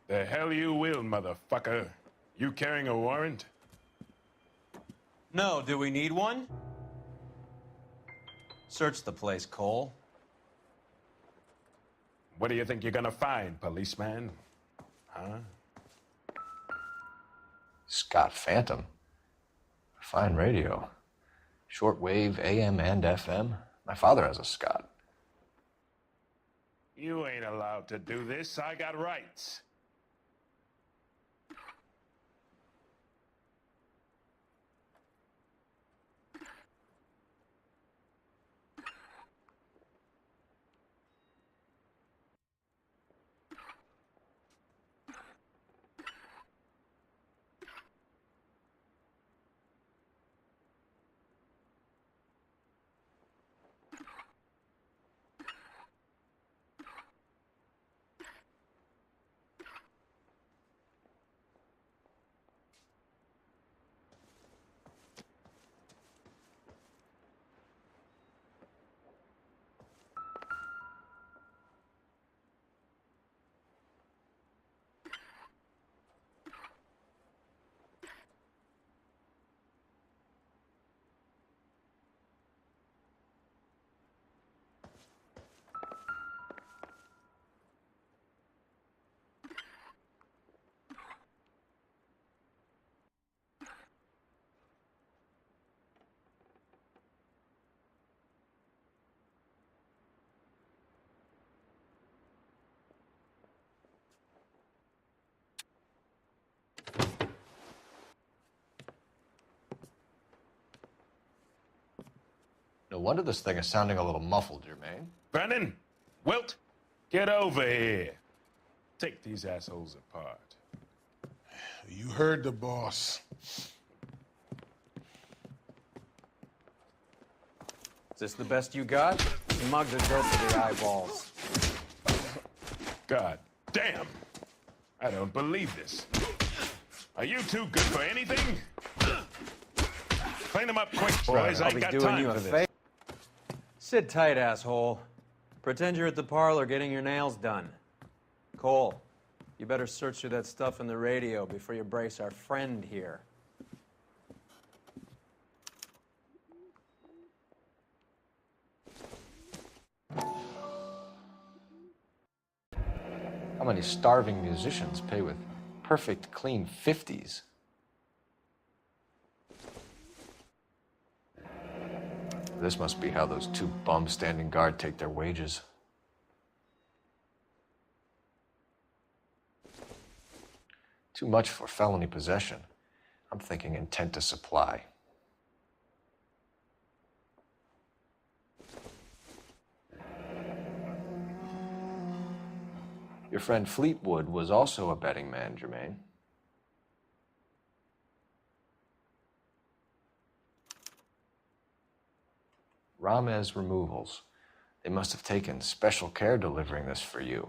The hell you will, motherfucker. You carrying a warrant? No, do we need one? Search the place, Cole. What do you think you're gonna find, policeman? Huh? Scott Phantom. Fine radio. Shortwave, AM and FM. My father has a Scott. You ain't allowed to do this. I got rights. No wonder this thing is sounding a little muffled, Jermaine. Brennan, Wilt, get over here. Take these assholes apart. You heard the boss. Is this the best you got? The mugs are built for the eyeballs. God damn. I don't believe this. Are you too good for anything? Clean them up quick, boys. I I'll ain't be got doing time you for a this. favor. Sit tight, asshole. Pretend you're at the parlor getting your nails done. Cole, you better search through that stuff in the radio before you brace our friend here. How many starving musicians pay with perfect, clean 50s? This must be how those two bums standing guard take their wages. Too much for felony possession. I'm thinking intent to supply. Your friend Fleetwood was also a betting man, Jermaine. Ramez Removals. They must have taken special care delivering this for you.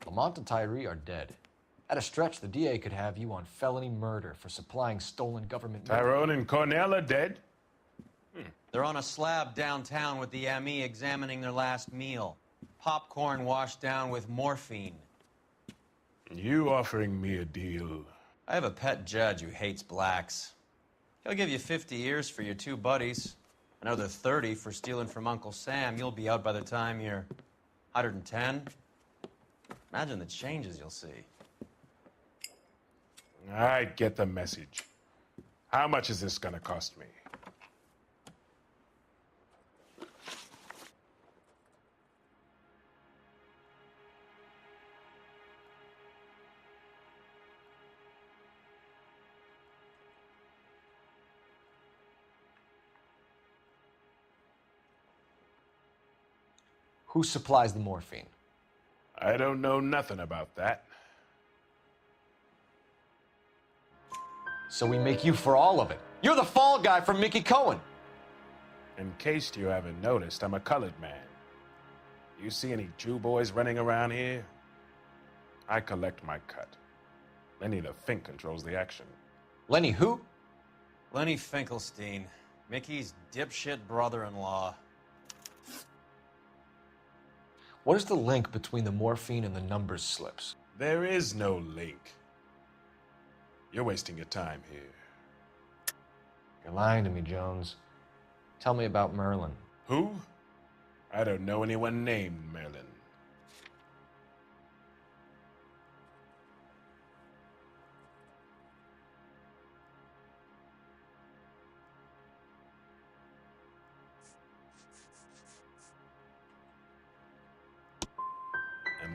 Lamont and Tyree are dead. At a stretch, the DA could have you on felony murder for supplying stolen government... Tyrone and Cornell are dead? They're on a slab downtown with the ME examining their last meal. Popcorn washed down with morphine. You offering me a deal? I have a pet judge who hates blacks. He'll give you 50 years for your two buddies. Another 30 for stealing from Uncle Sam. You'll be out by the time you're 110. Imagine the changes you'll see. I get the message. How much is this gonna cost me? Who supplies the morphine? I don't know nothing about that. So we make you for all of it. You're the fall guy from Mickey Cohen. In case you haven't noticed, I'm a colored man. You see any Jew boys running around here? I collect my cut. Lenny the Fink controls the action. Lenny who? Lenny Finkelstein, Mickey's dipshit brother-in-law. What is the link between the morphine and the numbers slips? There is no link. You're wasting your time here. You're lying to me, Jones. Tell me about Merlin. Who? I don't know anyone named Merlin.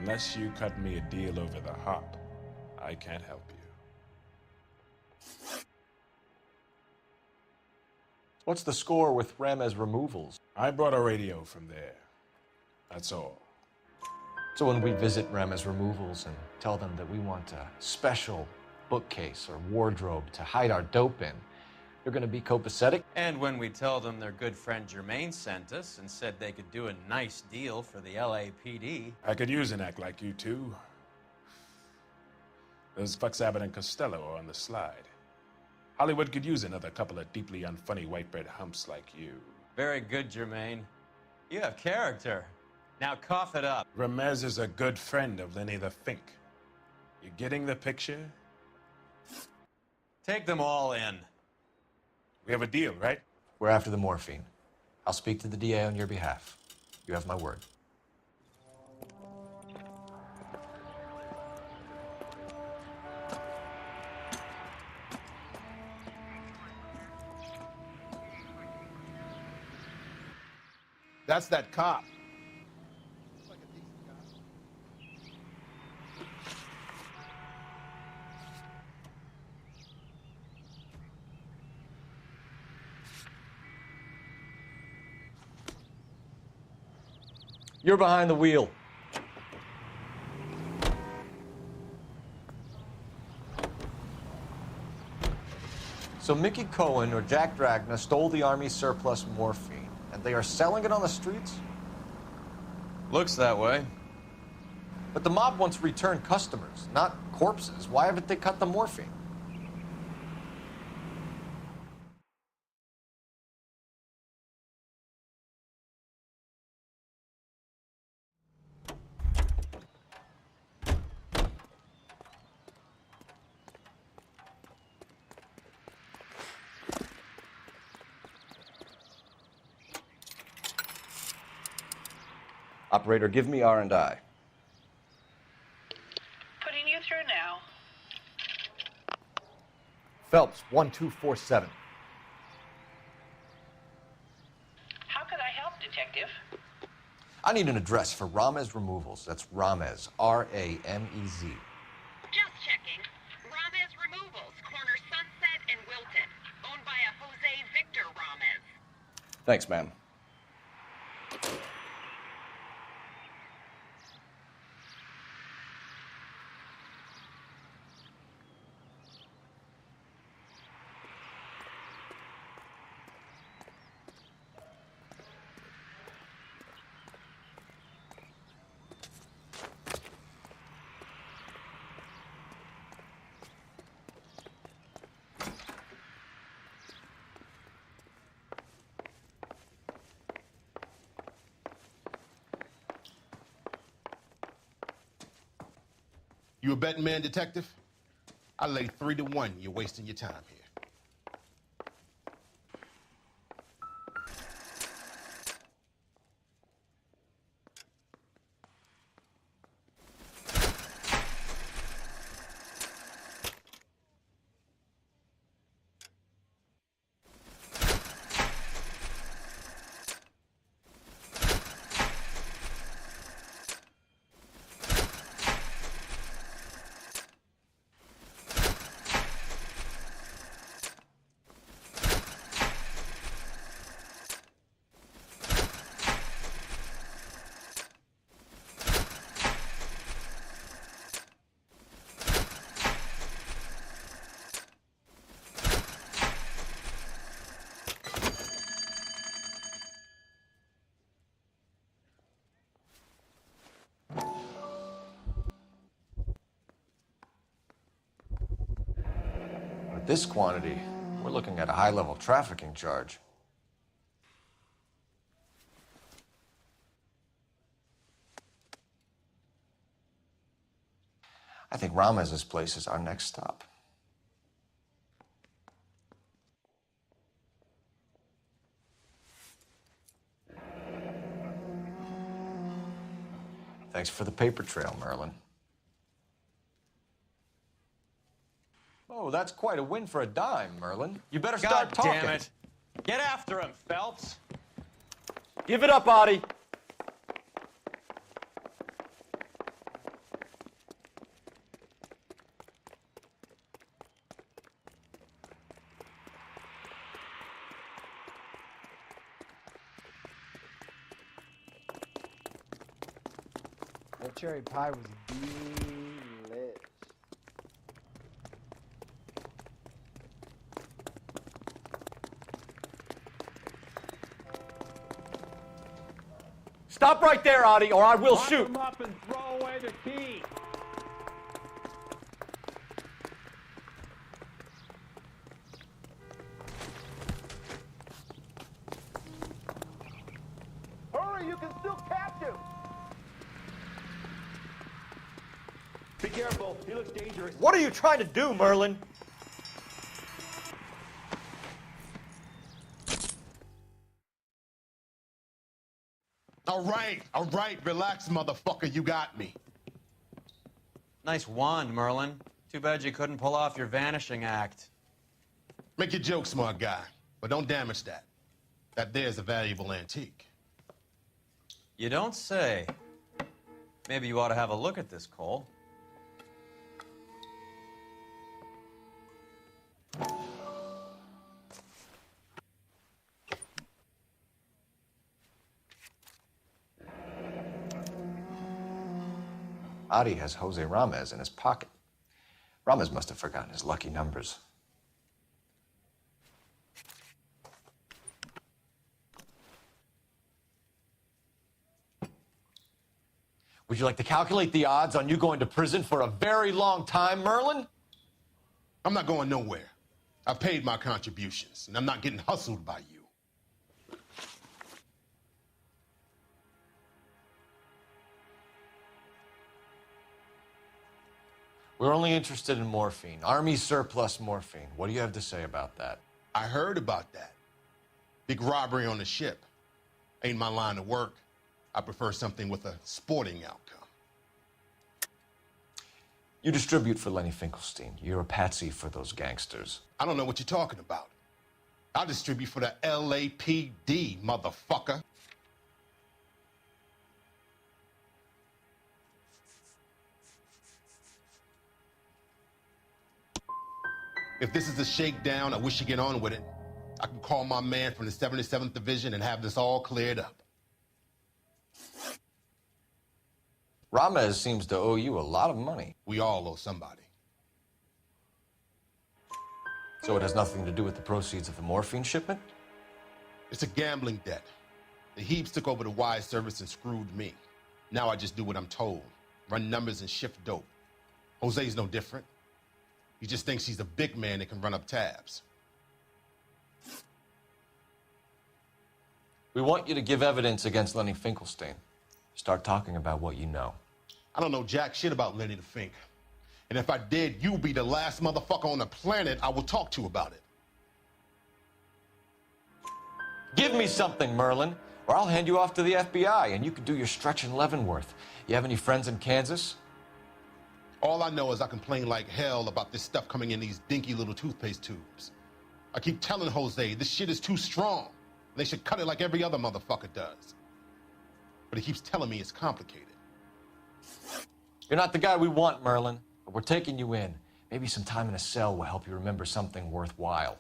Unless you cut me a deal over the hop, I can't help you. What's the score with Ramez Removals? I brought a radio from there. That's all. So when we visit Ramez Removals and tell them that we want a special bookcase or wardrobe to hide our dope in, they're going to be copacetic? And when we tell them their good friend Jermaine sent us and said they could do a nice deal for the LAPD. I could use an act like you two. Those fucks Abbott and Costello are on the slide. Hollywood could use another couple of deeply unfunny white bread humps like you. Very good, Jermaine. You have character. Now cough it up. Ramez is a good friend of Lenny the Fink. You getting the picture? Take them all in. We have a deal, right? We're after the morphine. I'll speak to the DA on your behalf. You have my word. That's that cop. You're behind the wheel. So Mickey Cohen or Jack Dragna stole the Army's surplus morphine, and they are selling it on the streets? Looks that way. But the mob wants return customers, not corpses. Why haven't they cut the morphine? Operator, give me R&I. Putting you through now. Phelps, 1247. How could I help, Detective? I need an address for Ramez Removals. That's Ramez, R-A-M-E-Z. Just checking. Ramez Removals, corner Sunset and Wilton. Owned by a Jose Victor Ramez. Thanks, ma'am. You a betting man, Detective? I lay 3-1 you're wasting your time here. With this quantity, we're looking at a high-level trafficking charge. I think Ramez's place is our next stop. Thanks for the paper trail, Merlin. Oh, that's quite a win for a dime, Merlin. You better start talking. God damn it. Get after him, Phelps. Give it up, Audie. That cherry pie was delish. Stop right there, Audie, or I will shoot. Lock him up and throw away the key. Hurry, you can still catch him. Be careful. He looks dangerous. What are you trying to do, Merlin? All right, relax, motherfucker, you got me. Nice wand, Merlin. Too bad you couldn't pull off your vanishing act. Make your joke, smart guy, but don't damage that. That there's a valuable antique. You don't say. Maybe you ought to have a look at this, Cole. Adi has Jose Ramez in his pocket. Ramez must have forgotten his lucky numbers. Would you like to calculate the odds on you going to prison for a very long time, Merlin? I'm not going nowhere. I've paid my contributions, and I'm not getting hustled by you. We're only interested in morphine. Army surplus morphine. What do you have to say about that? I heard about that. Big robbery on the ship. Ain't my line of work. I prefer something with a sporting outcome. You distribute for Lenny Finkelstein. You're a patsy for those gangsters. I don't know what you're talking about. I distribute for the LAPD, motherfucker. If this is a shakedown, I wish you get on with it. I can call my man from the 77th Division and have this all cleared up. Ramez seems to owe you a lot of money. We all owe somebody. So it has nothing to do with the proceeds of the morphine shipment? It's a gambling debt. The Heaps took over the wire service and screwed me. Now I just do what I'm told. Run numbers and shift dope. Jose's no different. He just thinks he's a big man that can run up tabs. We want you to give evidence against Lenny Finkelstein. Start talking about what you know. I don't know jack shit about Lenny the Fink. And if I did, you'll be the last motherfucker on the planet I will talk to about it. Give me something, Merlin, or I'll hand you off to the FBI and you can do your stretch in Leavenworth. You have any friends in Kansas? All I know is I complain like hell about this stuff coming in these dinky little toothpaste tubes. I keep telling Jose this shit is too strong. They should cut it like every other motherfucker does. But he keeps telling me it's complicated. You're not the guy we want, Merlin, but we're taking you in. Maybe some time in a cell will help you remember something worthwhile.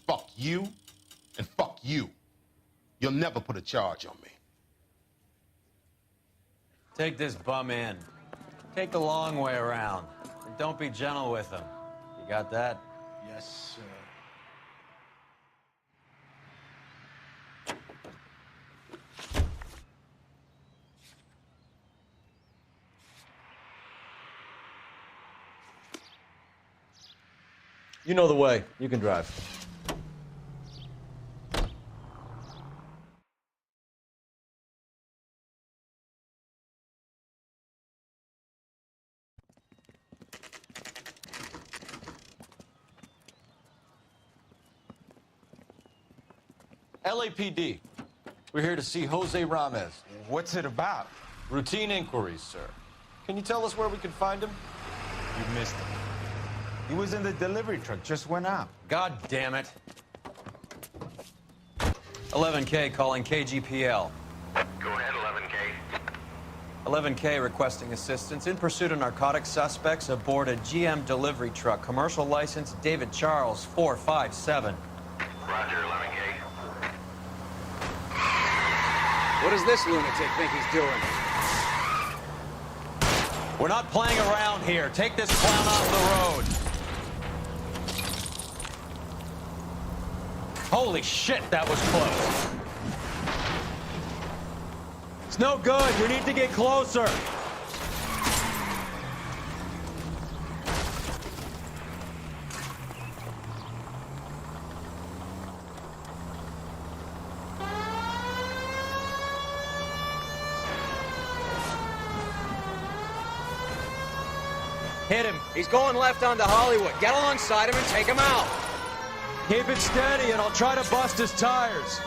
Fuck you, and fuck you. You'll never put a charge on me. Take this bum in. Take the long way around. And don't be gentle with him. You got that? Yes, sir. You know the way. You can drive. LAPD. We're here to see Jose Ramez. What's it about? Routine inquiries, sir. Can you tell us where we can find him? You missed him. He was in the delivery truck, just went out. God damn it. 11K calling KGPL. Go ahead, 11K. 11K requesting assistance in pursuit of narcotic suspects aboard a GM delivery truck. Commercial license David Charles 457. Roger, 11K. What does this lunatic think he's doing? We're not playing around here. Take this clown off the road. Holy shit, that was close. It's no good. We need to get closer. Hit him. He's going left onto Hollywood. Get alongside him and take him out. Keep it steady, and I'll try to bust his tires.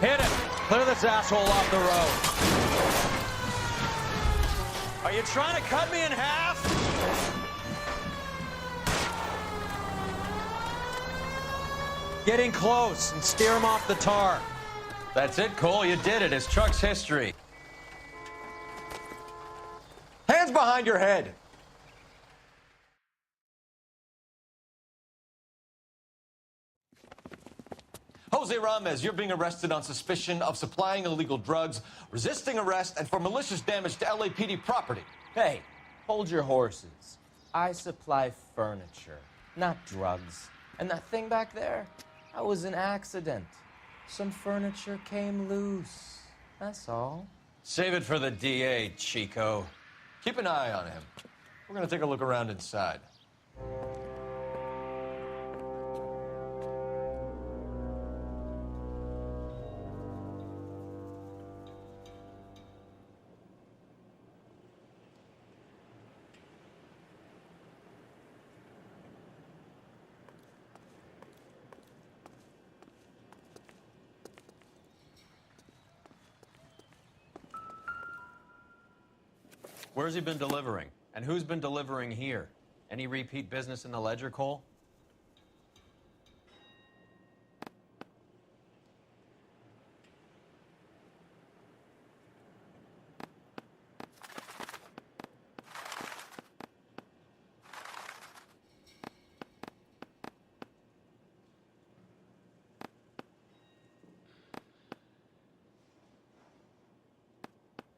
Hit him. Clear this asshole off the road. Are you trying to cut me in half? Get in close and steer him off the tar. That's it, Cole. You did it. His truck's history. Hands behind your head. Jose Ramez, you're being arrested on suspicion of supplying illegal drugs, resisting arrest, and for malicious damage to LAPD property. Hey, hold your horses. I supply furniture, not drugs. And that thing back there, that was an accident. Some furniture came loose. That's all. Save it for the DA, Chico. Keep an eye on him. We're gonna take a look around inside. Where's he been delivering? And who's been delivering here? Any repeat business in the ledger, Cole?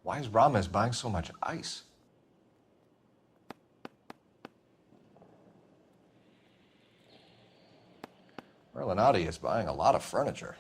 Why is Ramez buying so much ice? Merlinati is buying a lot of furniture.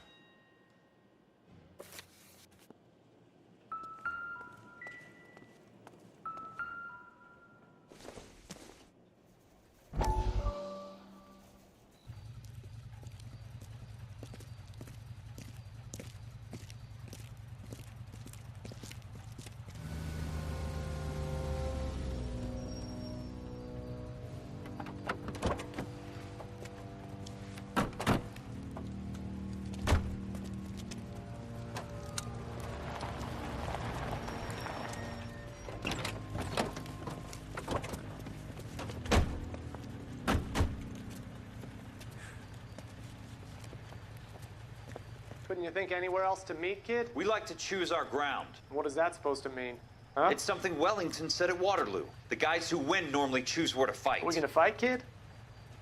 Couldn't you think anywhere else to meet, kid? We like to choose our ground. What is that supposed to mean? Huh? It's something Wellington said at Waterloo. The guys who win normally choose where to fight. Are we gonna fight, kid?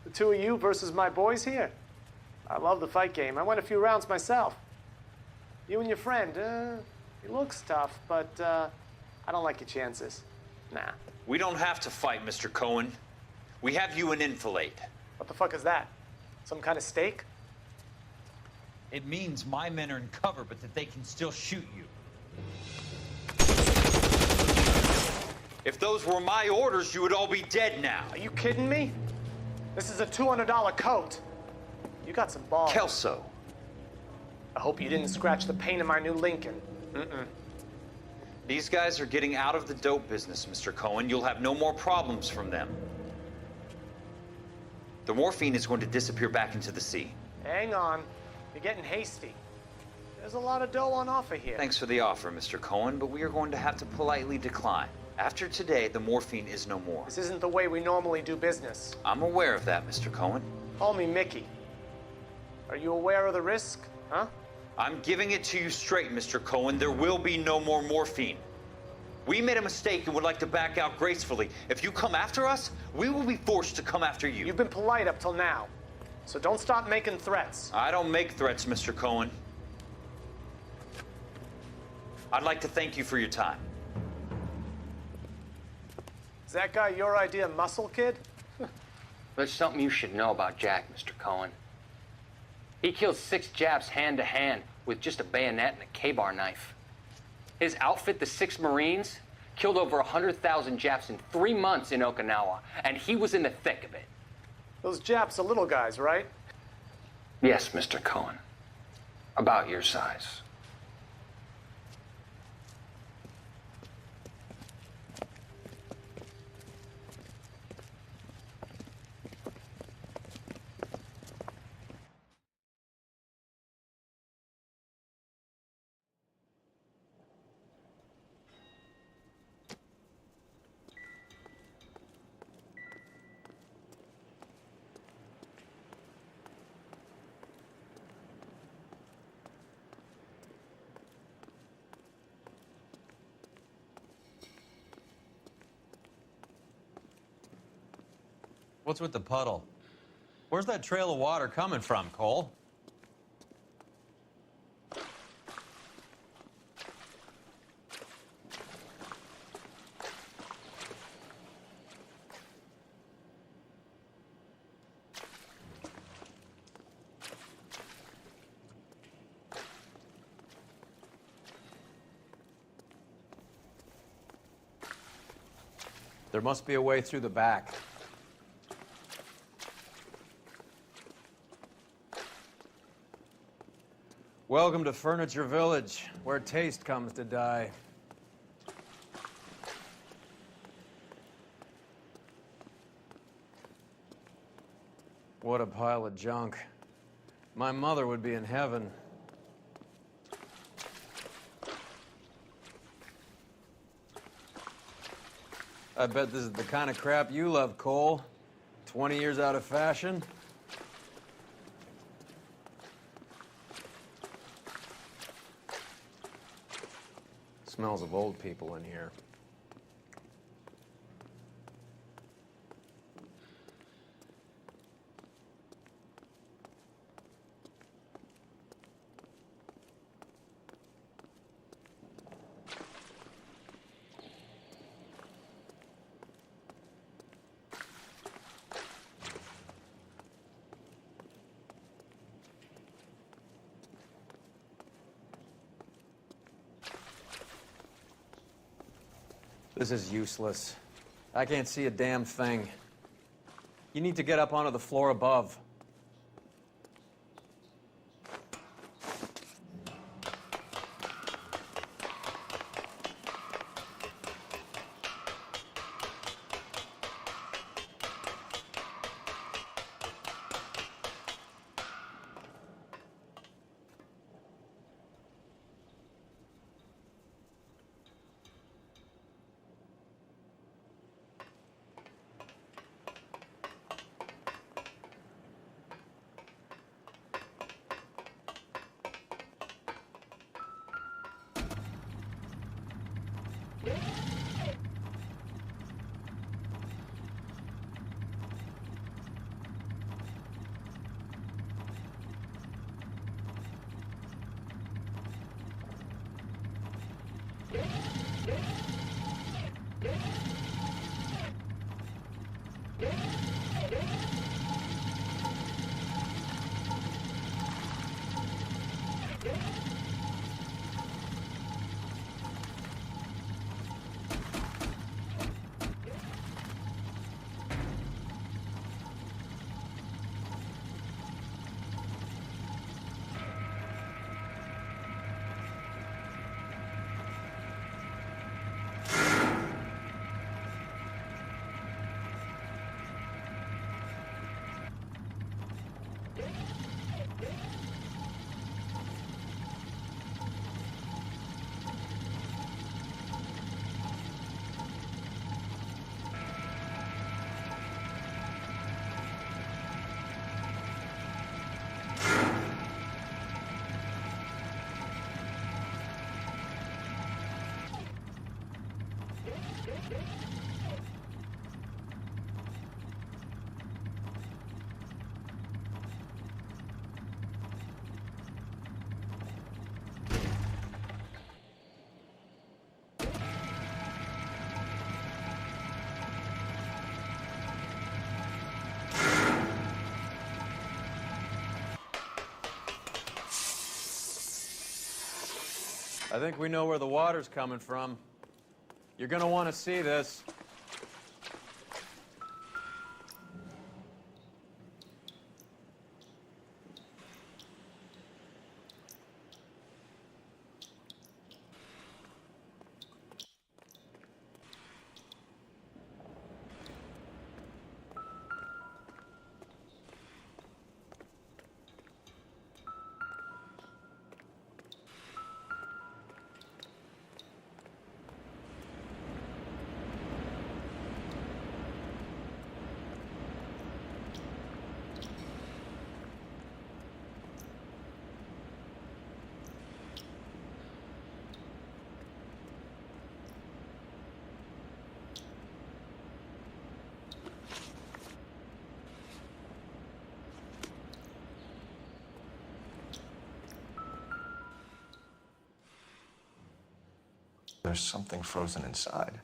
The two of you versus my boys here? I love the fight game. I went a few rounds myself. You and your friend, he looks tough, but I don't like your chances. Nah. We don't have to fight, Mr. Cohen. We have you in enfilade. What the fuck is that? Some kind of stake? It means my men are in cover, but that they can still shoot you. If those were my orders, you would all be dead now. Are you kidding me? This is a $200 coat. You got some balls. Kelso. I hope you didn't scratch the paint of my new Lincoln. These guys are getting out of the dope business, Mr. Cohen. You'll have no more problems from them. The morphine is going to disappear back into the sea. Hang on. You're getting hasty. There's a lot of dough on offer here. Thanks for the offer, Mr. Cohen, but we are going to have to politely decline. After today, the morphine is no more. This isn't the way we normally do business. I'm aware of that, Mr. Cohen. Call me Mickey. Are you aware of the risk, huh? I'm giving it to you straight, Mr. Cohen. There will be no more morphine. We made a mistake and would like to back out gracefully. If you come after us, we will be forced to come after you. You've been polite up till now, so don't stop making threats. I don't make threats, Mr. Cohen. I'd like to thank you for your time. Is that guy your idea of muscle, kid? There's something you should know about Jack, Mr. Cohen. He killed 6 Japs hand-to-hand with just a bayonet and a K-bar knife. His outfit, the 6 Marines, killed over 100,000 Japs in 3 months in Okinawa, and he was in the thick of it. Those Japs are little guys, right? Yes, Mr. Cohen. About your size. What's with the puddle? Where's that trail of water coming from, Cole? There must be a way through the back. Welcome to Furniture Village, where taste comes to die. What a pile of junk. My mother would be in heaven. I bet this is the kind of crap you love, Cole. 20 years out of fashion. Smells of old people in here. This is useless. I can't see a damn thing. You need to get up onto the floor above. I think we know where the water's coming from. You're gonna want to see this. There's something frozen inside.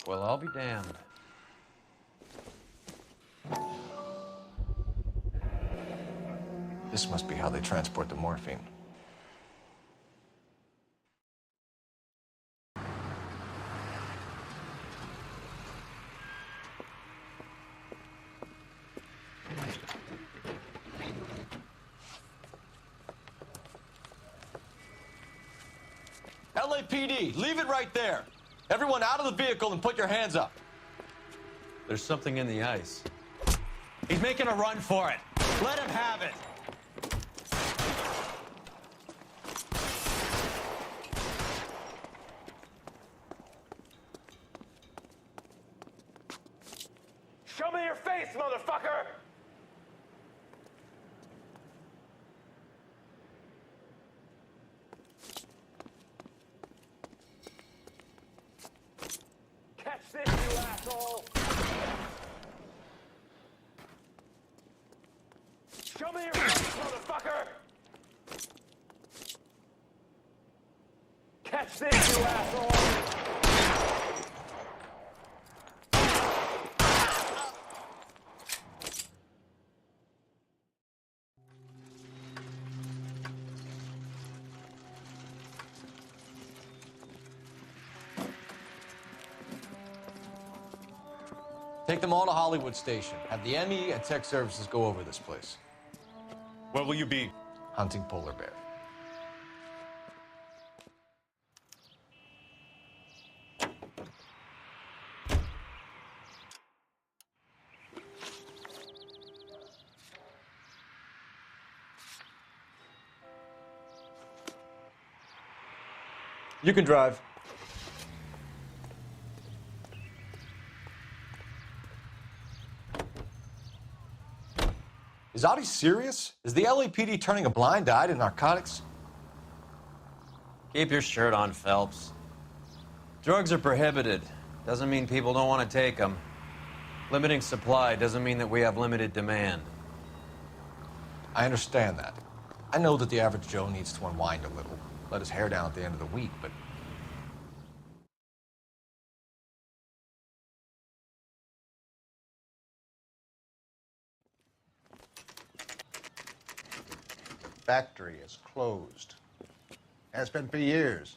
Well, I'll be damned. This must be how they transport the morphine. LAPD, leave it right there. Everyone out of the vehicle and put your hands up. There's something in the ice. He's making a run for it. Let him have it. Show me your face, motherfucker! Catch this, you asshole! Show me your face, motherfucker! Catch this, you asshole! Take them all to Hollywood Station. Have the ME and Tech Services go over this place. Where will you be? Hunting polar bear. You can drive. Is Audie serious? Is the LAPD turning a blind eye to narcotics? Keep your shirt on, Phelps. Drugs are prohibited. Doesn't mean people don't want to take them. Limiting supply doesn't mean that we have limited demand. I understand that. I know that the average Joe needs to unwind a little, let his hair down at the end of the week, but Factory is closed. Has been for years.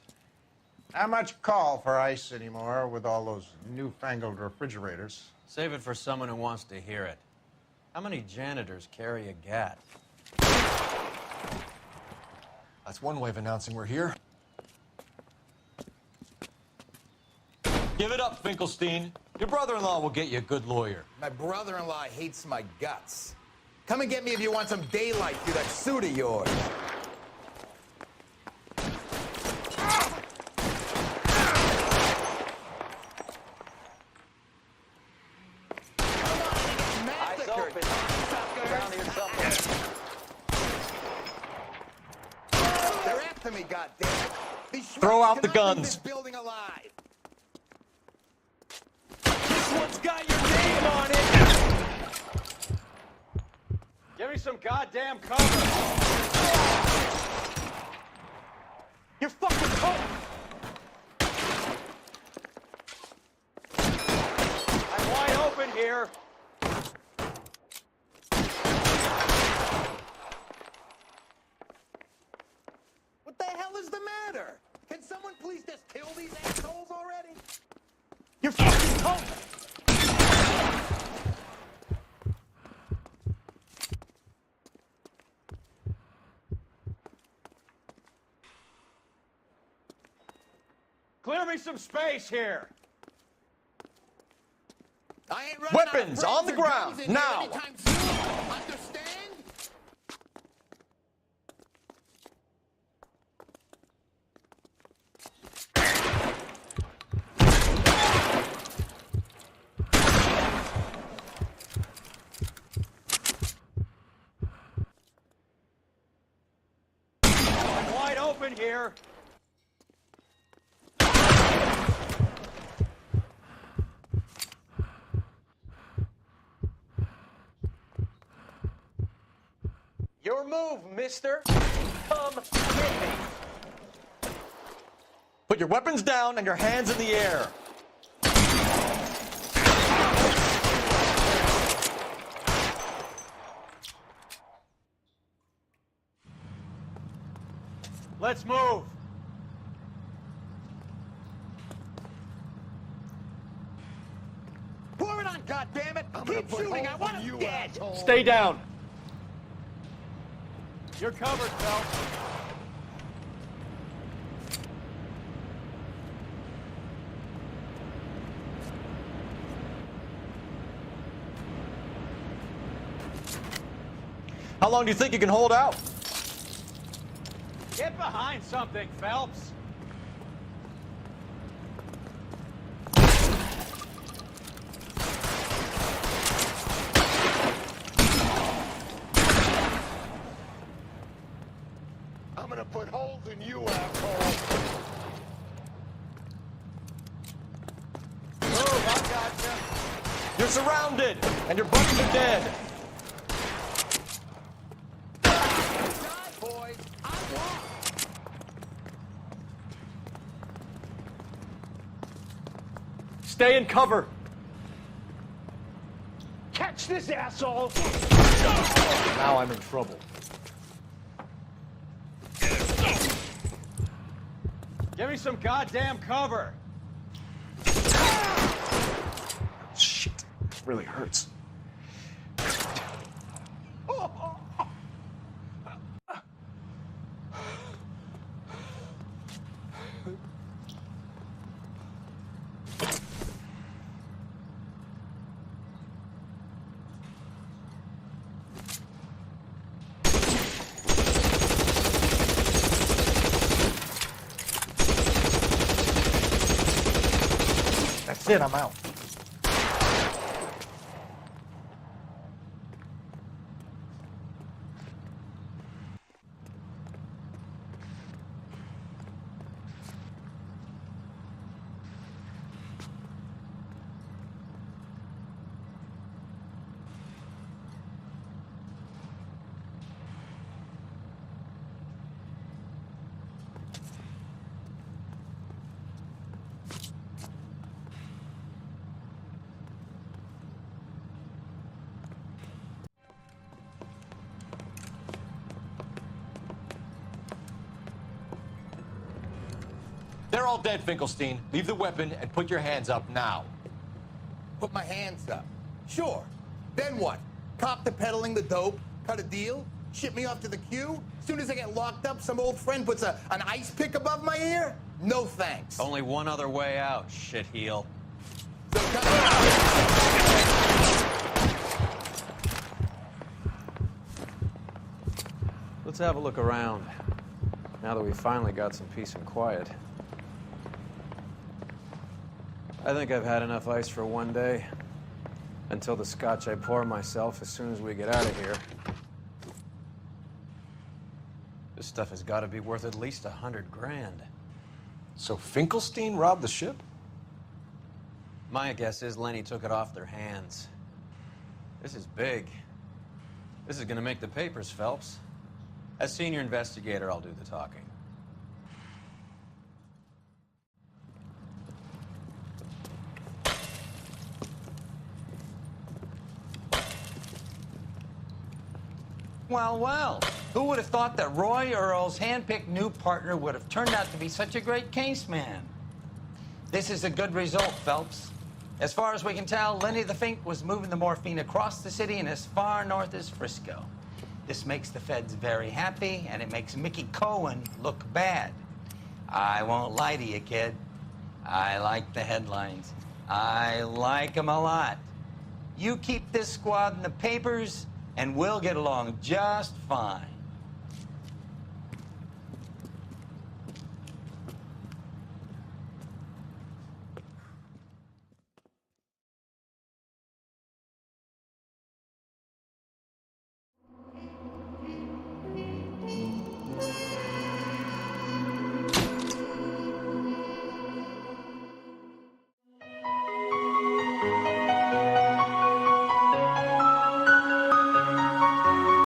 Not much call for ice anymore with all those newfangled refrigerators. Save it for someone who wants to hear it. How many janitors carry a gat? that's one way of announcing we're here. Give it up, Finkelstein. Your brother-in-law will get you a good lawyer. My brother-in-law hates my guts. Come and get me if you want some daylight through that suit of yours. They're after me, goddammit. Throw out the guns. This building alive. This one's got your name on it! Give me some goddamn cover! You're fucking cold! I'm wide open here! What the hell is the matter? Can someone please just kill these assholes already? You're fucking cold! Clear me some space here! I ain't running Weapons out of on the brains or ground, guns in here now! anytime soon. Understand? I'm wide open here! Your move, mister! Come get me! Put your weapons down and your hands in the air. Let's move. Pour it on, goddammit! Keep shooting! I want him dead! Stay down. You're covered, Phelps. How long do you think you can hold out? Get behind something, Phelps. I'm gonna put holes in you, asshole. Move, I gotcha. You're surrounded, and your buddies are dead. Boys, I won. Stay in cover. Catch this asshole! Now I'm in trouble. Give me some goddamn cover. Shit, it really hurts. That's it, I'm out. They're all dead, Finkelstein. Leave the weapon and put your hands up now. Put my hands up. Sure. Then what? Cop to peddling the dope? Cut a deal? Ship me off to the queue? Soon as I get locked up, some old friend puts an ice pick above my ear? No thanks. Only one other way out, shitheel. Let's have a look around, now that we finally got some peace and quiet. I think I've had enough ice for one day, until the scotch I pour myself as soon as we get out of here. This stuff has got to be worth at least 100 grand. So Finkelstein robbed the ship? My guess is Lenny took it off their hands. This is big. This is gonna make the papers, Phelps. As senior investigator, I'll do the talking. Well, well, who would have thought that Roy Earl's hand-picked new partner would have turned out to be such a great caseman? This is a good result, Phelps. As far as we can tell, Lenny the Fink was moving the morphine across the city and as far north as Frisco. This makes the feds very happy, and it makes Mickey Cohen look bad. I won't lie to you, kid. I like the headlines. I like them a lot. You keep this squad in the papers, and we'll get along just fine.